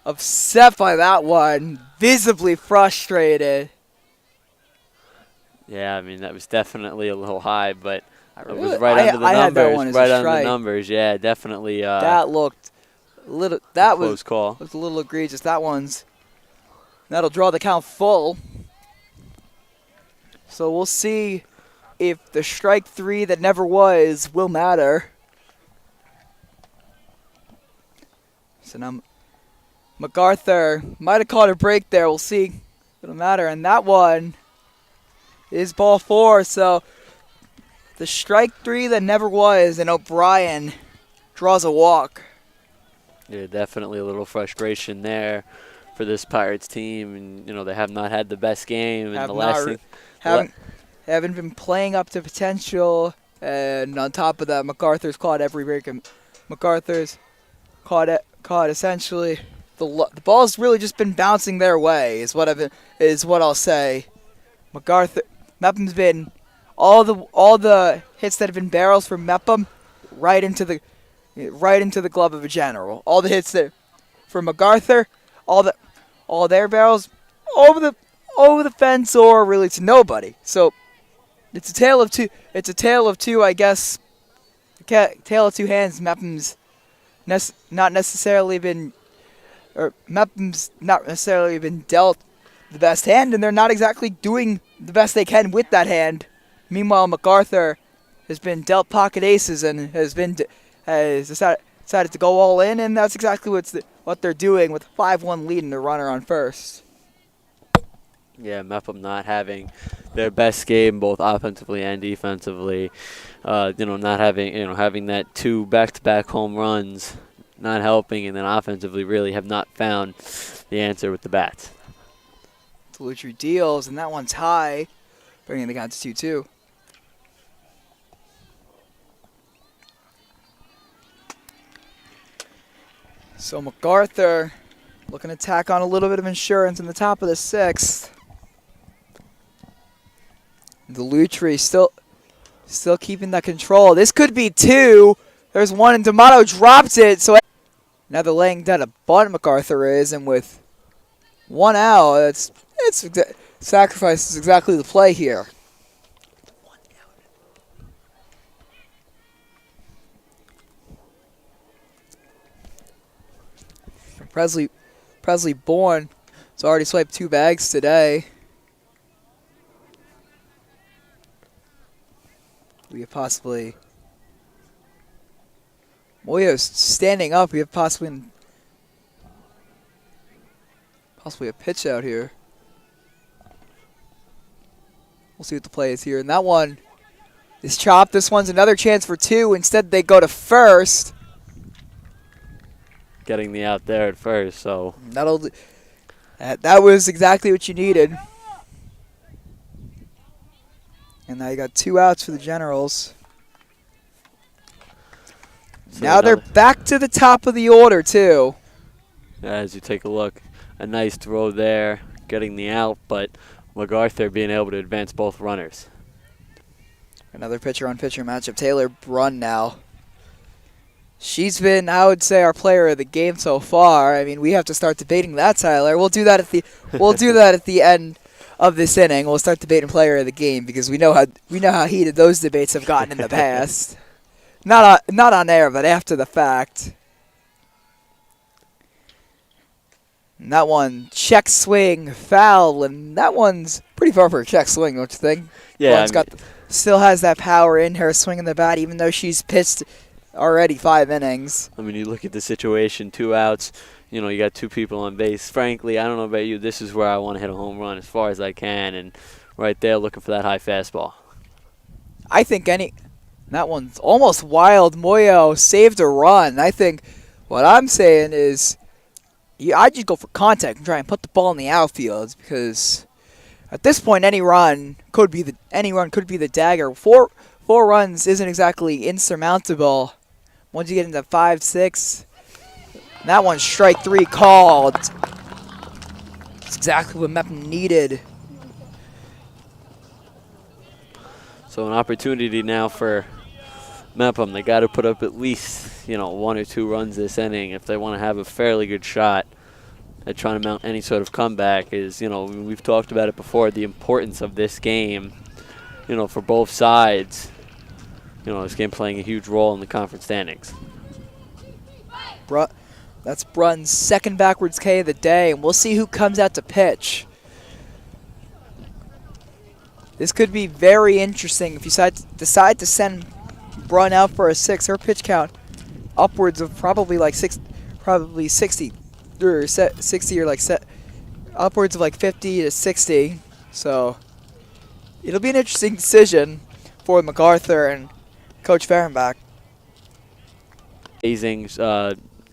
upset by that one, visibly frustrated. Yeah, I mean, that was definitely a little high, but it was I right under the had that numbers. one as Right a under the strike. numbers, yeah, definitely. That looked a little. That close call. Looked a little egregious. That'll draw the count full. So we'll see if the strike 3 that never was will matter. So now MacArthur might have caught a break there. We'll see if it'll matter. And that one is ball 4. So the strike 3 that never was, and O'Brien draws a walk. Yeah, definitely a little frustration there for this Pirates team, and they have not had the best game. And haven't been playing up to potential. And on top of that, MacArthur's caught every break. And MacArthur's caught essentially the ball's really just been bouncing their way. Is what I'll say. Mepham's been all the hits that have been barrels for Mepham right into the glove of a general. All the hits that for MacArthur, all their barrels over the fence or really to nobody. So it's a tale of two. It's a tale of two, I guess. Tale of two hands. Mepham's not necessarily been dealt the best hand, and they're not exactly doing the best they can with that hand. Meanwhile, MacArthur has been dealt pocket aces and has decided to go all in, and that's exactly what they're doing with a 5-1 lead and the runner on first. Yeah, Mepham not having their best game both offensively and defensively. Not having that 2 back-to-back home runs, not helping, and then offensively really have not found the answer with the bats. Delutri deals, and that one's high, bringing the count to 2-2. So MacArthur looking to tack on a little bit of insurance in the top of the 6th. Delutri still keeping that control. This could be 2. There's 1, and D'Amato drops it. So now they're laying down a bunt, MacArthur is, and with 1 out, sacrifice is exactly the play here. Presley Bourne has already swiped 2 bags today. We have possibly Moyo's standing up. We have possibly a pitch out here. We'll see what the play is here. And that one is chopped. This one's another chance for 2. Instead, they go to first. Getting the out there at first, so that was exactly what you needed. And now you got 2 outs for the Generals. So now they're back to the top of the order, too. As you take a look, a nice throw there, getting the out, but MacArthur being able to advance both runners. Another pitcher-on-pitcher matchup. Taylor Brunn now. She's been, I would say, our player of the game so far. I mean, we have to start debating that, Tyler. We'll do that at the end of this inning. We'll start debating player of the game because we know how heated those debates have gotten in the past. Not on air, but after the fact. And that one, check swing, foul, and that one's pretty far for a check swing, don't you think? Yeah, still has that power in her swinging the bat, even though she's pitched already 5 innings. I mean, you look at the situation, 2 outs. You know, you got 2 people on base. Frankly, I don't know about you. This is where I want to hit a home run as far as I can, and right there, looking for that high fastball. I think that one's almost wild. Moyo saved a run. I think what I'm saying is, I just go for contact and try and put the ball in the outfield because at this point, any run could be the dagger. 4 runs isn't exactly insurmountable. Once you get into 5, 6, that one's strike 3 called. It's exactly what Mepham needed. So an opportunity now for Mepham. They got to put up at least 1 or 2 runs this inning if they want to have a fairly good shot at trying to mount any sort of comeback. We've talked about it before, the importance of this game, for both sides. This game playing a huge role in the conference standings. That's Brunn's second backwards K of the day, and we'll see who comes out to pitch. This could be very interesting if you decide to send Brunn out for a 6. Her pitch count upwards of probably 60 or 60 or upwards of 50 to 60. So it'll be an interesting decision for MacArthur and Coach Fehrenbach. Amazing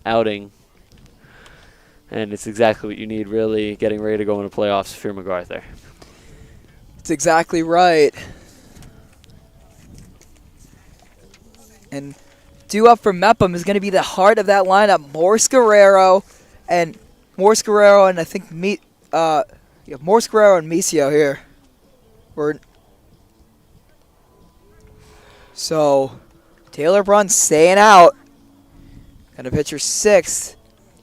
outing, and it's exactly what you need, really, getting ready to go into playoffs for MacArthur. That's exactly right. And due up for Mepham is going to be the heart of that lineup, Morse Guerrero and I think Morse Guerrero and Micio here. So Taylor Brunn staying out. Got a pitcher 6.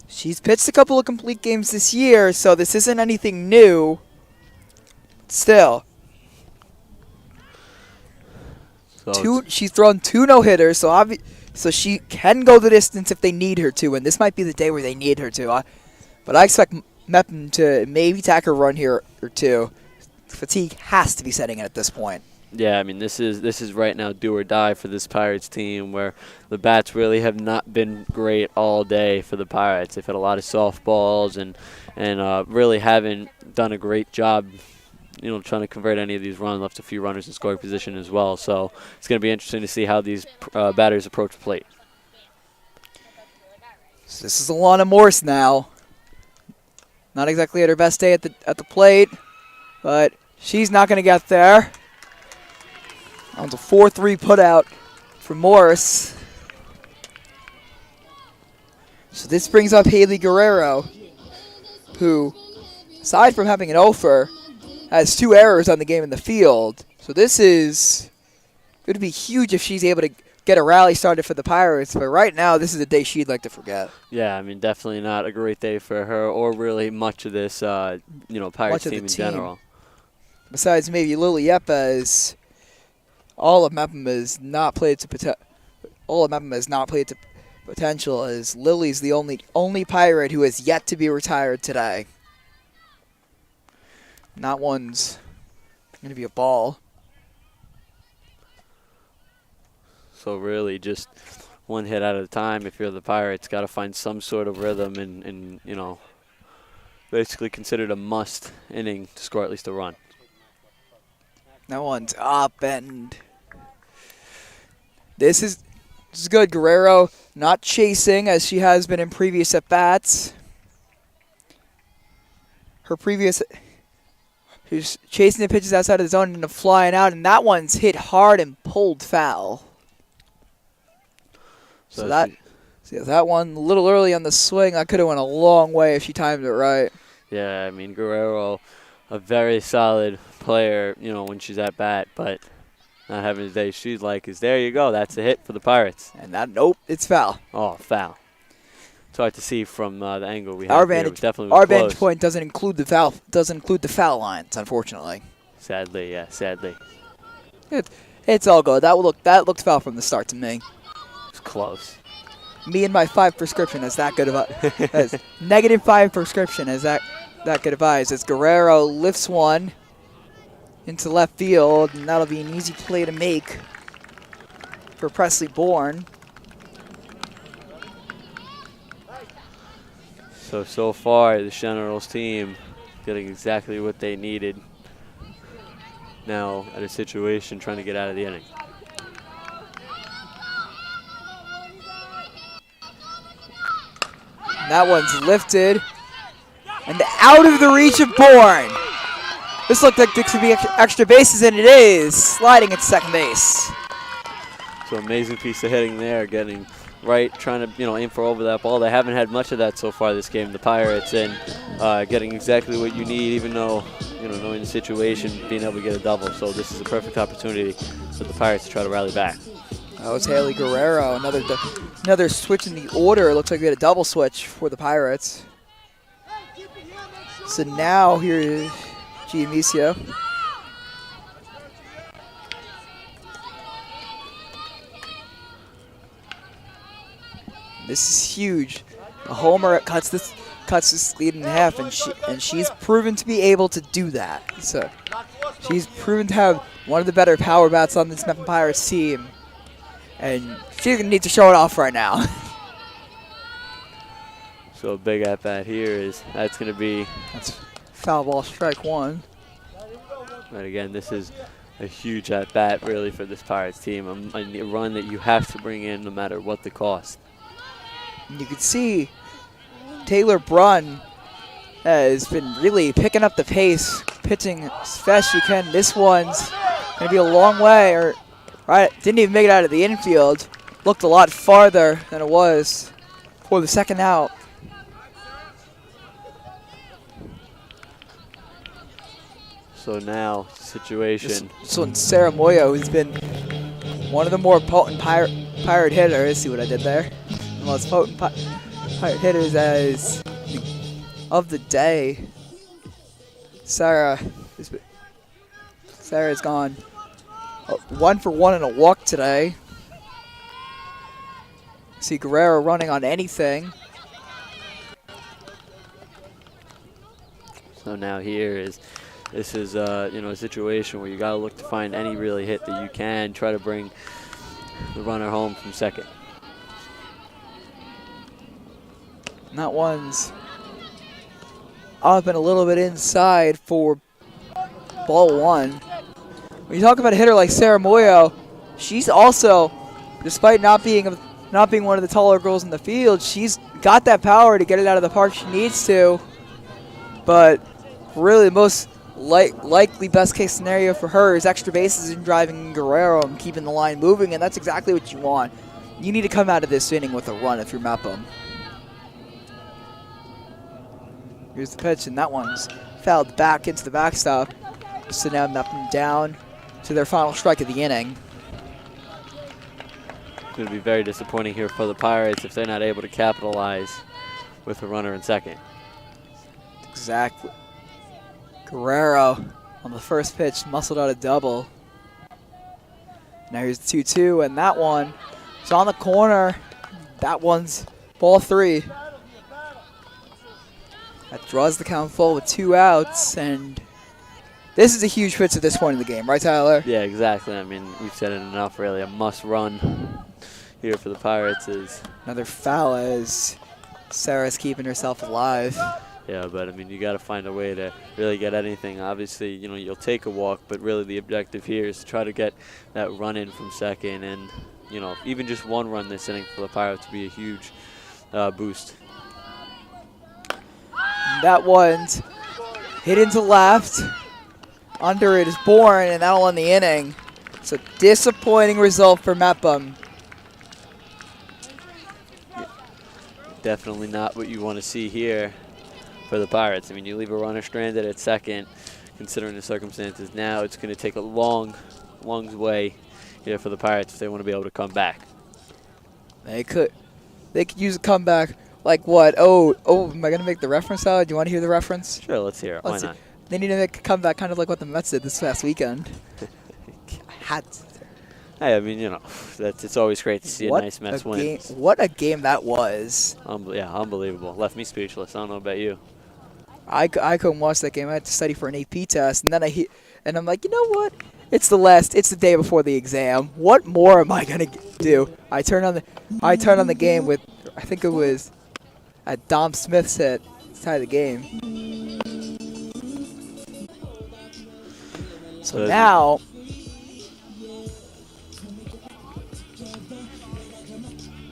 She's pitched a couple of complete games this year, so this isn't anything new. Still. She's thrown 2 no-hitters, so she can go the distance if they need her to, and this might be the day where they need her to. But I expect Mepham to maybe tack a run here or 2. Fatigue has to be setting in at this point. Yeah, I mean, this is right now do or die for this Pirates team, where the bats really have not been great all day for the Pirates. They've had a lot of softballs and really haven't done a great job, trying to convert any of these runs. Left a few runners in scoring position as well. So it's going to be interesting to see how these batters approach the plate. So this is Alana Morse now. Not exactly at her best day at the plate, but she's not going to get there. On the 4-3 putout for Morris. So this brings up Haley Guerrero, who, aside from having an offer, has 2 errors on the game in the field. So this is going to be huge if she's able to get a rally started for the Pirates. But right now, this is a day she'd like to forget. Yeah, I mean, definitely not a great day for her or really much of this, Pirates team in general. Besides maybe Lily Yepes, all of Mepham has not played to potential, as Lily's the only Pirate who has yet to be retired today. And that one's going to be a ball. So really just one hit at a time. If you're the Pirates, got to find some sort of rhythm and you know, basically considered a must inning to score at least a run. That one's up, and this is good. Guerrero not chasing as she has been in previous at-bats. She's chasing the pitches outside of the zone and flying out, and that one's hit hard and pulled foul. So that one a little early on the swing. That could have went a long way if she timed it right. Yeah, I mean, Guerrero, a very solid player, you know, when she's at bat, but not having the day she'd like is there you go. That's a hit for the Pirates. And nope, it's foul. Oh, foul. It's hard to see from the angle we have Our here. vantage, Definitely our close. vantage point doesn't include the foul. Doesn't include the foul lines, unfortunately. Sadly, yeah, sadly. It's all good. That looked foul from the start to me. It's close. Me and my 5 prescription as that good of as -5 prescription as that good advice. As Guerrero lifts one into left field, and that'll be an easy play to make for Presley Bourne. So far, the Generals team getting exactly what they needed. Now at a situation trying to get out of the inning. That one's lifted and out of the reach of Bourne. This looked like there could be extra bases, and it is. Sliding at second base. So amazing piece of hitting there, getting right, trying to aim for over that ball. They haven't had much of that so far this game, the Pirates, and getting exactly what you need, even though knowing the situation, being able to get a double. So this is a perfect opportunity for the Pirates to try to rally back. That was Haley Guerrero. Another switch in the order. It looks like we had a double switch for the Pirates. So now here is Giamicio. This is huge. A homer cuts this lead in half, and she's proven to be able to do that. So she's proven to have one of the better power bats on this Mepham Pirates team, and she's gonna need to show it off right now. So a big at bat here that's foul ball, strike one. But again, this is a huge at bat really for this Pirates team. A run that you have to bring in no matter what the cost. And you can see Taylor Brunn has been really picking up the pace, pitching as fast as she can. This one's going to be a long way, didn't even make it out of the infield. Looked a lot farther than it was for the second out. So now, situation. So Sarah Moyo, who's been one of the more potent pirate hitters, see what I did there? The most potent pirate hitters of the day. Sarah's gone 1 for 1 in a walk today. See Guerrero running on anything. So now this is a situation where you got to look to find any really hit that you can, try to bring the runner home from second. And that one's up and a little bit inside for ball one. When you talk about a hitter like Sarah Moyo, she's also, despite not being one of the taller girls in the field, she's got that power to get it out of the park she needs to. But really, the most likely best case scenario for her is extra bases and driving Guerrero and keeping the line moving, and that's exactly what you want. You need to come out of this inning with a run if you're Mepham. Here's the pitch, and that one's fouled back into the backstop. So now Mepham down to their final strike of the inning. It's going to be very disappointing here for the Pirates if they're not able to capitalize with a runner in second. Exactly. Guerrero on the first pitch muscled out a double. Now here's the 2-2, and that one is on the corner. That one's ball 3. That draws the count full with 2 outs, and this is a huge pitch at this point in the game, right, Tyler? Yeah, exactly. I mean, we've said it enough, really. A must-run here for the Pirates is... Another foul as Sarah's keeping herself alive. Yeah, but, I mean, you got to find a way to really get anything. Obviously, you know, you'll take a walk, but really the objective here is to try to get that run in from second. And, you know, even just one run this inning for the Pirates would be a huge boost. That one's hit into left. Under it is Bourne, and that'll end the inning. It's a disappointing result for Mepham. Definitely not what you want to see here for the Pirates. I mean, you leave a runner stranded at second, considering the circumstances. Now it's going to take a long way here for the Pirates if they want to be able to come back. They could use a comeback. Like what? Oh, am I going to make the reference out? Do you want to hear the reference? Sure, let's hear it. Why not? They need to make a comeback kind of like what the Mets did this past weekend. I had to. Hey, I mean, you know, it's always great to see a nice Mets win. What a game that was. Yeah, unbelievable. Left me speechless. I don't know about you. I couldn't watch that game. I had to study for an AP test, and then I'm like, you know what? It's the day before the exam. What more am I gonna do? I turned on the game with, I think it was at Dom Smith's hit to tie the game. So now,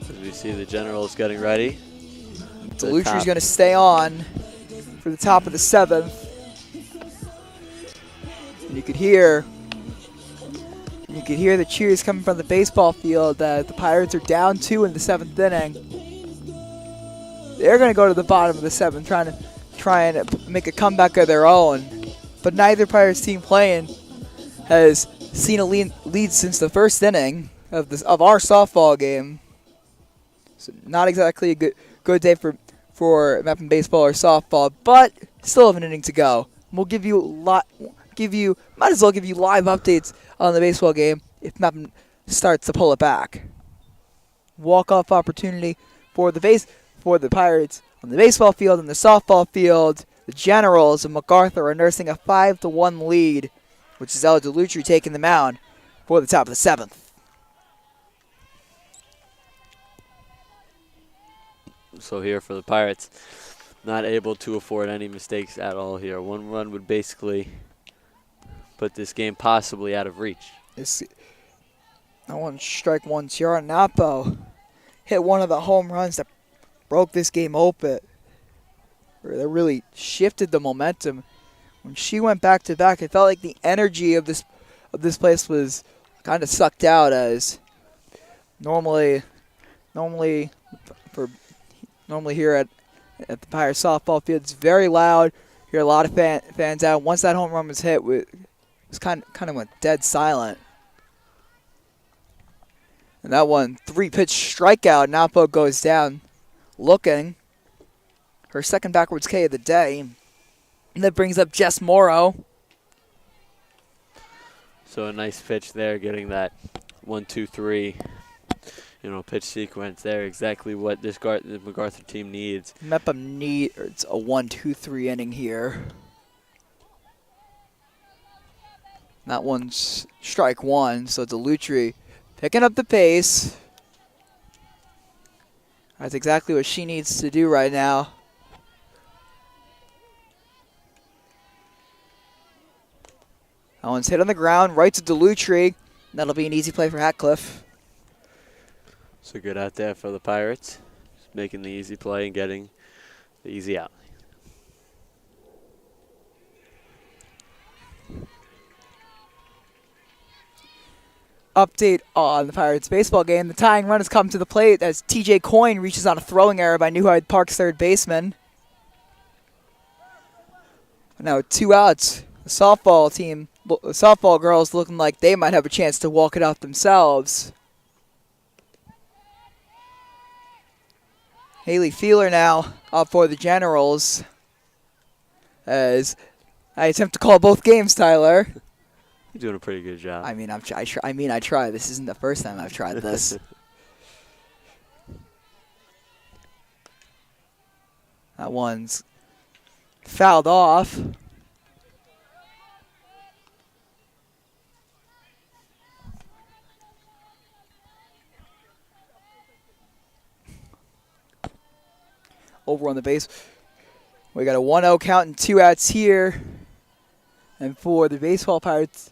as we see the Generals getting ready. Delutri's going to stay on for the top of the 7th. And you could hear the cheers coming from the baseball field that the Pirates are down 2 in the 7th inning. They're going to go to the bottom of the 7th, try and make a comeback of their own. But neither Pirates team playing has seen a lead since the first inning of our softball game. So not exactly a good day for Mepham baseball or softball, but still have an inning to go. We'll might as well give you live updates on the baseball game if Mepham starts to pull it back. Walk-off opportunity for the Pirates on the baseball field and the softball field. The Generals of MacArthur are nursing a 5-1 lead, which is El Delutri taking the mound for the top of the 7th. So here for the Pirates, not able to afford any mistakes at all here. One run would basically put this game possibly out of reach. That one strike one. Tiara Napo hit one of the home runs that broke this game open. That really shifted the momentum. When she went back to back, it felt like the energy of this place was kind of sucked out. As normally here at the Pirates softball field, it's very loud. You hear a lot of fans out. Once that home run was hit, it was kind of went dead silent. And that one 3-pitch strikeout. Napo goes down, looking. Her second backwards K of the day. And that brings up Jess Morrow. So a nice pitch there, getting that 1-2-3, pitch sequence there. Exactly what the MacArthur team needs. Mepham needs a 1-2-3 inning here. That one's strike one, so Delutri picking up the pace. That's exactly what she needs to do right now. That one's hit on the ground, right to Delutri. That'll be an easy play for Hatcliffe. So good out there for the Pirates. Just making the easy play and getting the easy out. Update on the Pirates baseball game. The tying run has come to the plate as TJ Coyne reaches on a throwing error by New Hyde Park's third baseman. Now with 2 outs, the softball girls looking like they might have a chance to walk it off themselves. Haley Feeler now up for the Generals as I attempt to call both games, Tyler. You're doing a pretty good job. I try. This isn't the first time I've tried this. That one's fouled off. Over on the base. We got a 1-0 count and 2 outs here. And for the baseball Pirates,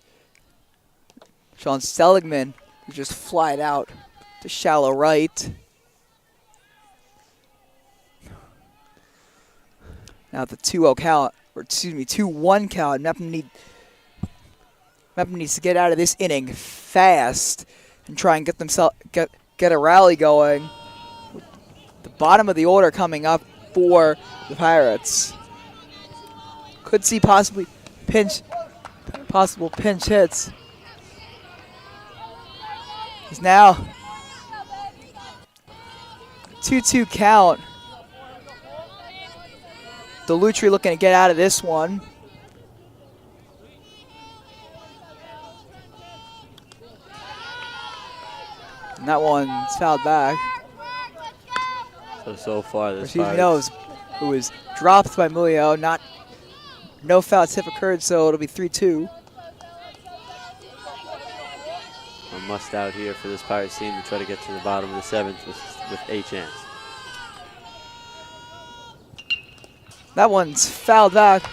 Sean Seligman who just flied out to shallow right. Now the 2-0 count, or excuse me, 2-1 count. Mepham needs to get out of this inning fast and try and get a rally going. The bottom of the order coming up for the Pirates. Could see possible pinch hits. He's now 2-2 count. Delutri looking to get out of this one. And that one's fouled back. So far this it was dropped by Mulio. No foul tip occurred, so it'll be 3-2. A must out here for this Pirates team to try to get to the bottom of the 7th with a chance. That one's fouled back.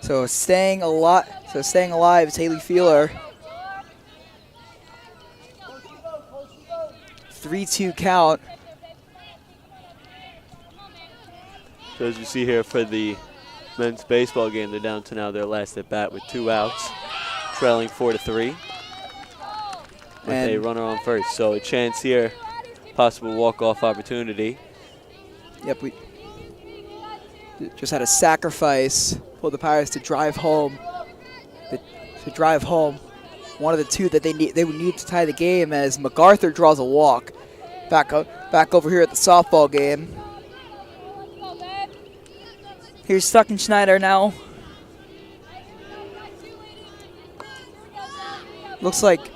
So staying alive is Haley Feeler. 3-2 count. So as you see here for the men's baseball game, they're down to now their last at bat with 2 outs, trailing 4-3 with a runner on first. So a chance here, possible walk-off opportunity. Yep, we just had a sacrifice for the Pirates to drive home. One of the two that they would need to tie the game, as MacArthur draws a walk. Back over here at the softball game. Here's Stuckenschneider now. Looks like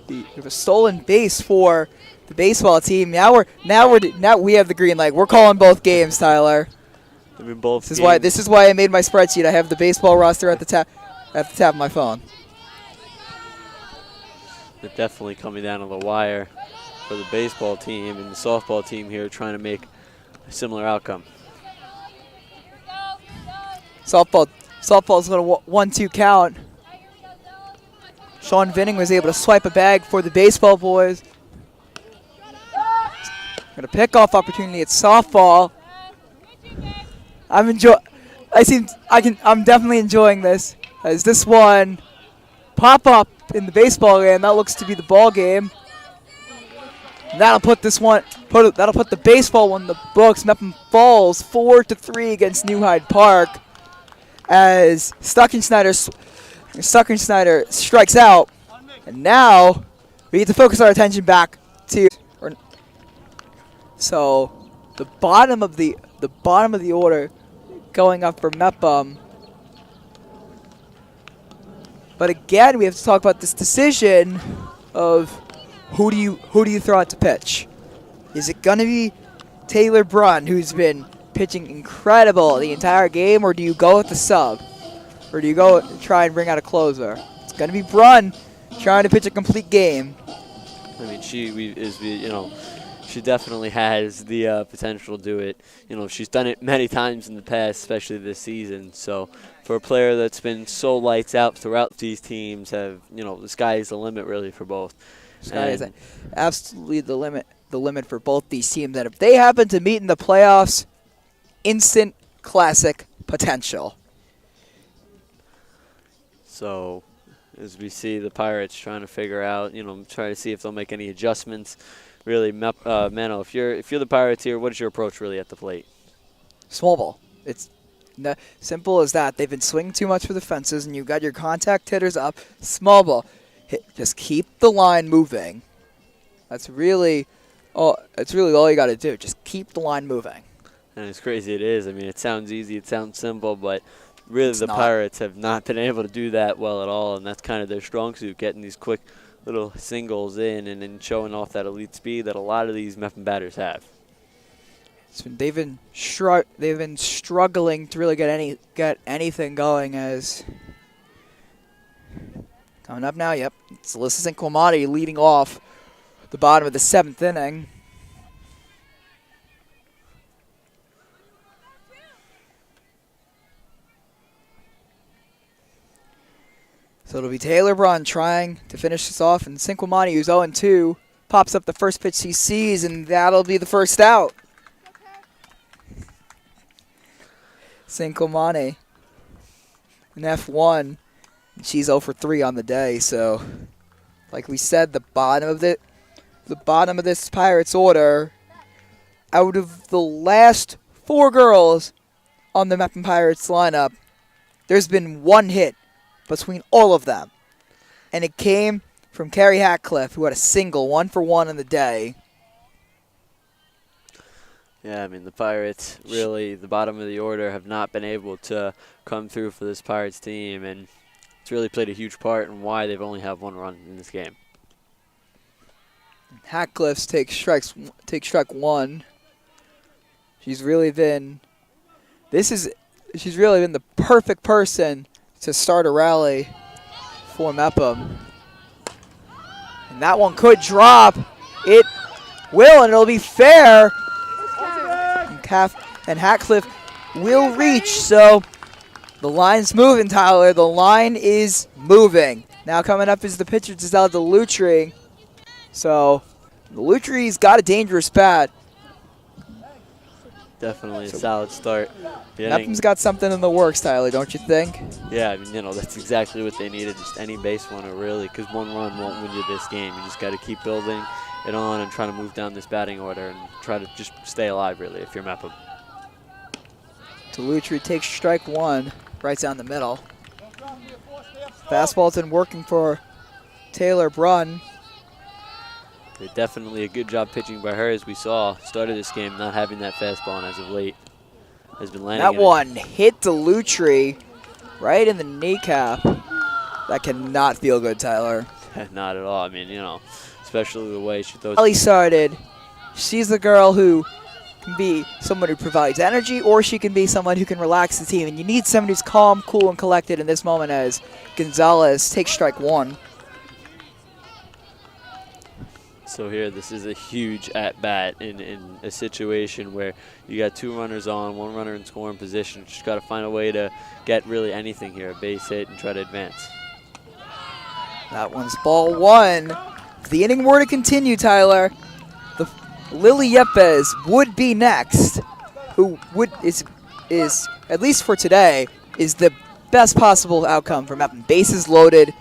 we have a stolen base for the baseball team. Now we have the green light. We're calling both games, Tyler. I mean, both. This is why I made my spreadsheet. I have the baseball roster at the top of my phone. They're definitely coming down to the wire for the baseball team, and the softball team here trying to make a similar outcome. Softball's going to 1-2 count. Sean Vinning was able to swipe a bag for the baseball boys. Got a pickoff opportunity at softball. I'm definitely enjoying this. As this one pop up in the baseball game, that looks to be the ball game. And that'll put the baseball one in the books. Mepham falls 4-3 against New Hyde Park as Stuckenschneider strikes out. And now we need to focus our attention back to the bottom of the order going up for Mepham. But again, we have to talk about this decision of who do you throw out to pitch? Is it going to be Taylor Brunn, who's been pitching incredible the entire game, or do you go with the sub? Or do you go try and bring out a closer? It's going to be Brunn trying to pitch a complete game. I mean, she definitely has the potential to do it. She's done it many times in the past, especially this season. So for a player that's been so lights out throughout, these teams have, the sky is the limit really for both. Sky is absolutely the limit for both these teams. And if they happen to meet in the playoffs, instant classic potential. So as we see the Pirates trying to figure out, try to see if they'll make any adjustments. Really, Mano, if you're the Pirates here, what is your approach really at the plate? Small ball. It's simple as that. They've been swinging too much for the fences, and you've got your contact hitters up. Small ball. Just keep the line moving. That's really all you got to do. Just keep the line moving. And as crazy it is, I mean, it sounds easy, it sounds simple, but really It's the not. Pirates have not been able to do that well at all, and that's kind of their strong suit, getting these quick little singles in and then showing off that elite speed that a lot of these Mepham batters have. They've been struggling to really get anything going. As coming up now, yep, it's Alyssa Sinquamani leading off the bottom of the 7th inning. So it'll be Taylor Brunn trying to finish this off, and Sinquamani, who's 0-2, pops up the first pitch he sees, and that'll be the first out. Sinquamani, an F1, and she's 0-3 on the day. So, like we said, the bottom of this Pirates order, out of the last 4 girls on the Mepham Pirates lineup, there's been 1 hit between all of them. And it came from Carrie Hatcliffe, who had a single, 1-for-1 on the day. Yeah, I mean, the Pirates, really, the bottom of the order, have not been able to come through for this Pirates team, and it's really played a huge part in why they've only had 1 run in this game. Hatcliffe takes strike 1. She's really been the perfect person to start a rally for Mepham. And that one could drop. It will, and it'll be fair. And Hatcliffe will reach. So the line's moving, Tyler. The line is moving. Now coming up is the pitcher, Giselle DeLutri. So DeLutri's got a dangerous bat. Definitely a solid start. Mepham's got something in the works, Tyler, don't you think? Yeah, I mean, that's exactly what they needed, just any base runner, really, because 1 run won't win you this game. You just got to keep building it on and trying to move down this batting order and try to just stay alive, really, if you're Mepham. DeLutri takes strike 1, right down the middle. Fastball's been working for Taylor Brunn. Definitely a good job pitching by her, as we saw. Started this game not having that fastball, and as of late has been landing. That one hit DeLutri right in the kneecap. That cannot feel good, Tyler. Not at all. I mean, especially the way she throws. Ellie started. She's the girl who can be someone who provides energy, or she can be someone who can relax the team. And you need someone who's calm, cool, and collected in this moment, as Gonzalez takes strike 1. So here, this is a huge at-bat in a situation where you got 2 runners on, 1 runner in scoring position. Just got to find a way to get really anything here, a base hit, and try to advance. That one's ball 1. If the inning were to continue, Tyler, Lily Yepes would be next, who is at least for today, is the best possible outcome for Mepham. Bases loaded.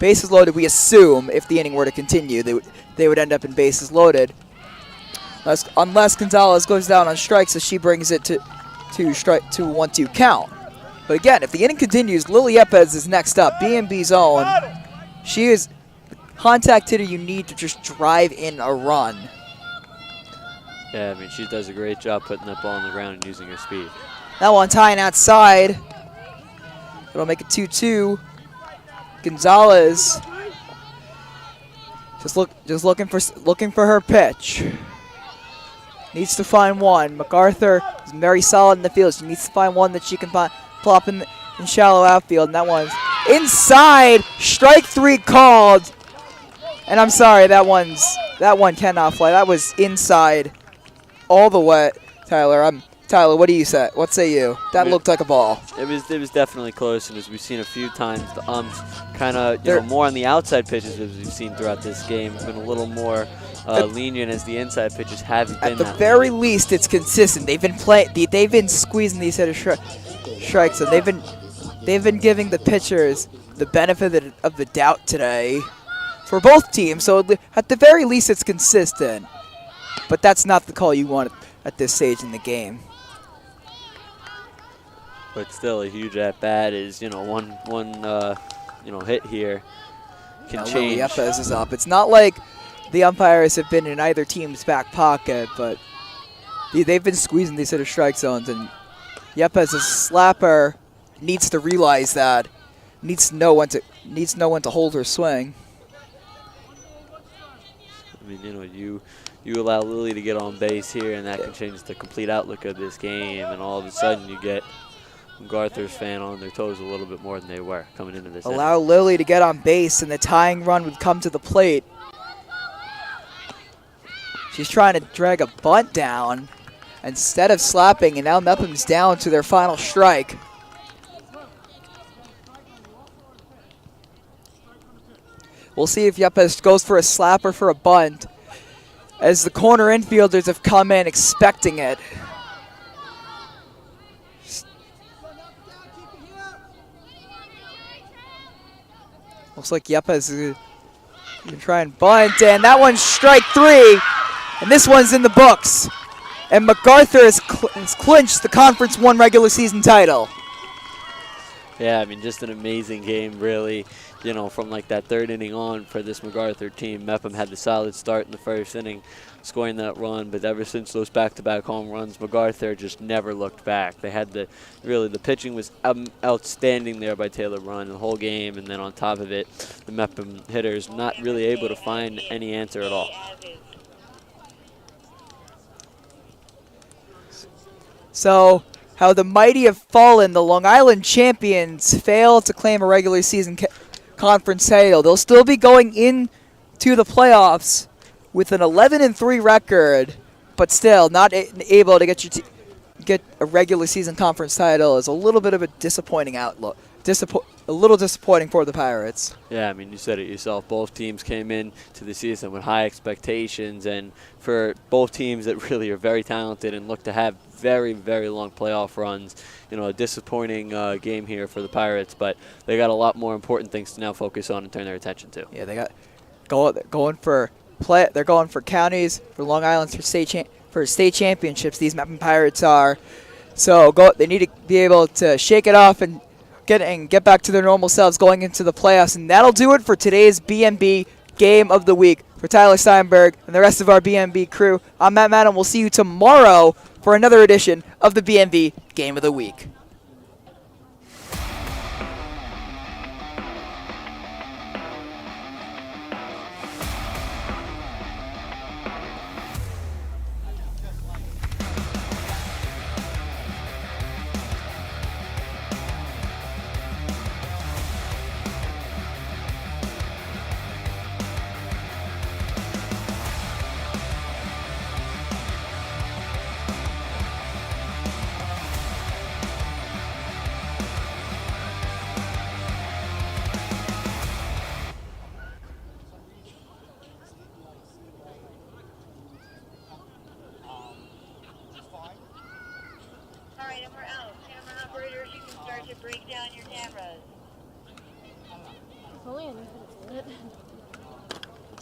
Bases loaded, we assume, if the inning were to continue, they would end up in bases loaded. Unless Gonzalez goes down on strikes, so she brings it to 1-2 count. But again, if the inning continues, Lily Yepes is next up, BMB's own. She is the contact hitter you need to just drive in a run. Yeah, I mean, she does a great job putting that ball on the ground and using her speed. That one tying outside. It'll make it 2-2. Gonzalez just looking for her pitch. Needs to find one. MacArthur is very solid in the field. She needs to find one that she can plop in shallow outfield, and that one's inside. Strike 3 called. And I'm sorry, that one cannot fly. That was inside all the way, Tyler. Tyler, what do you say? What say you? That looked like a ball. It was definitely close, and as we've seen a few times, the umps kind of more on the outside pitches, as we've seen throughout this game, have been a little more lenient, as the inside pitches haven't been. At the very least, it's consistent. They've been squeezing these hitter strikes, and they've been giving the pitchers the benefit of the doubt today for both teams. So at the very least, it's consistent. But that's not the call you want at this stage in the game. But still, a huge at-bat is, one hit here can change. Yepes is up. It's not like the umpires have been in either team's back pocket, but they've been squeezing these hitter strike zones, and Yepes is a slapper. needs to realize that. Needs to know when to hold her swing. I mean, you allow Lily to get on base here, and that can change the complete outlook of this game. And all of a sudden, you get MacArthur's fan on their toes a little bit more than they were coming into this. Allow Lily to get on base, and the tying run would come to the plate. She's trying to drag a bunt down instead of slapping, and now Mepham's down to their final strike. We'll see if Yepes goes for a slap or for a bunt, as the corner infielders have come in expecting it. Looks like Yepes is going to try and bunt, and that one's strike 3, and this one's in the books. And MacArthur has clinched the Conference 1 regular season title. Yeah, I mean, just an amazing game, really. From like that third inning on for this MacArthur team, Mepham had the solid start in the first inning, scoring that run. But ever since those back-to-back home runs, MacArthur just never looked back. They had the pitching was outstanding there by Taylor Brunn the whole game, and then on top of it, the Mepham hitters not really able to find any answer at all. So, how the mighty have fallen, the Long Island champions failed to claim a regular season conference title. They'll still be going into the playoffs with an 11-3 record, but still not able to get a regular season conference title. Is a little bit of a disappointing outlook. A little disappointing for the Pirates. Yeah, I mean, you said it yourself. Both teams came in to the season with high expectations, and for both teams that really are very talented and look to have very, very long playoff runs, a disappointing game here for the Pirates, but they got a lot more important things to now focus on and turn their attention to. Yeah, they got going for play. They're going for counties, for Long Island, for state championships. These Mepham Pirates are. So they need to be able to shake it off and get back to their normal selves going into the playoffs. And that'll do it for today's BMB Game of the Week. For Tyler Steinberg and the rest of our BMB crew, I'm Matt Madden. We'll see you tomorrow for another edition of the BMB Game of the Week. Alright, and we're out. Camera operators, you can start to break down your cameras. It's only a minute.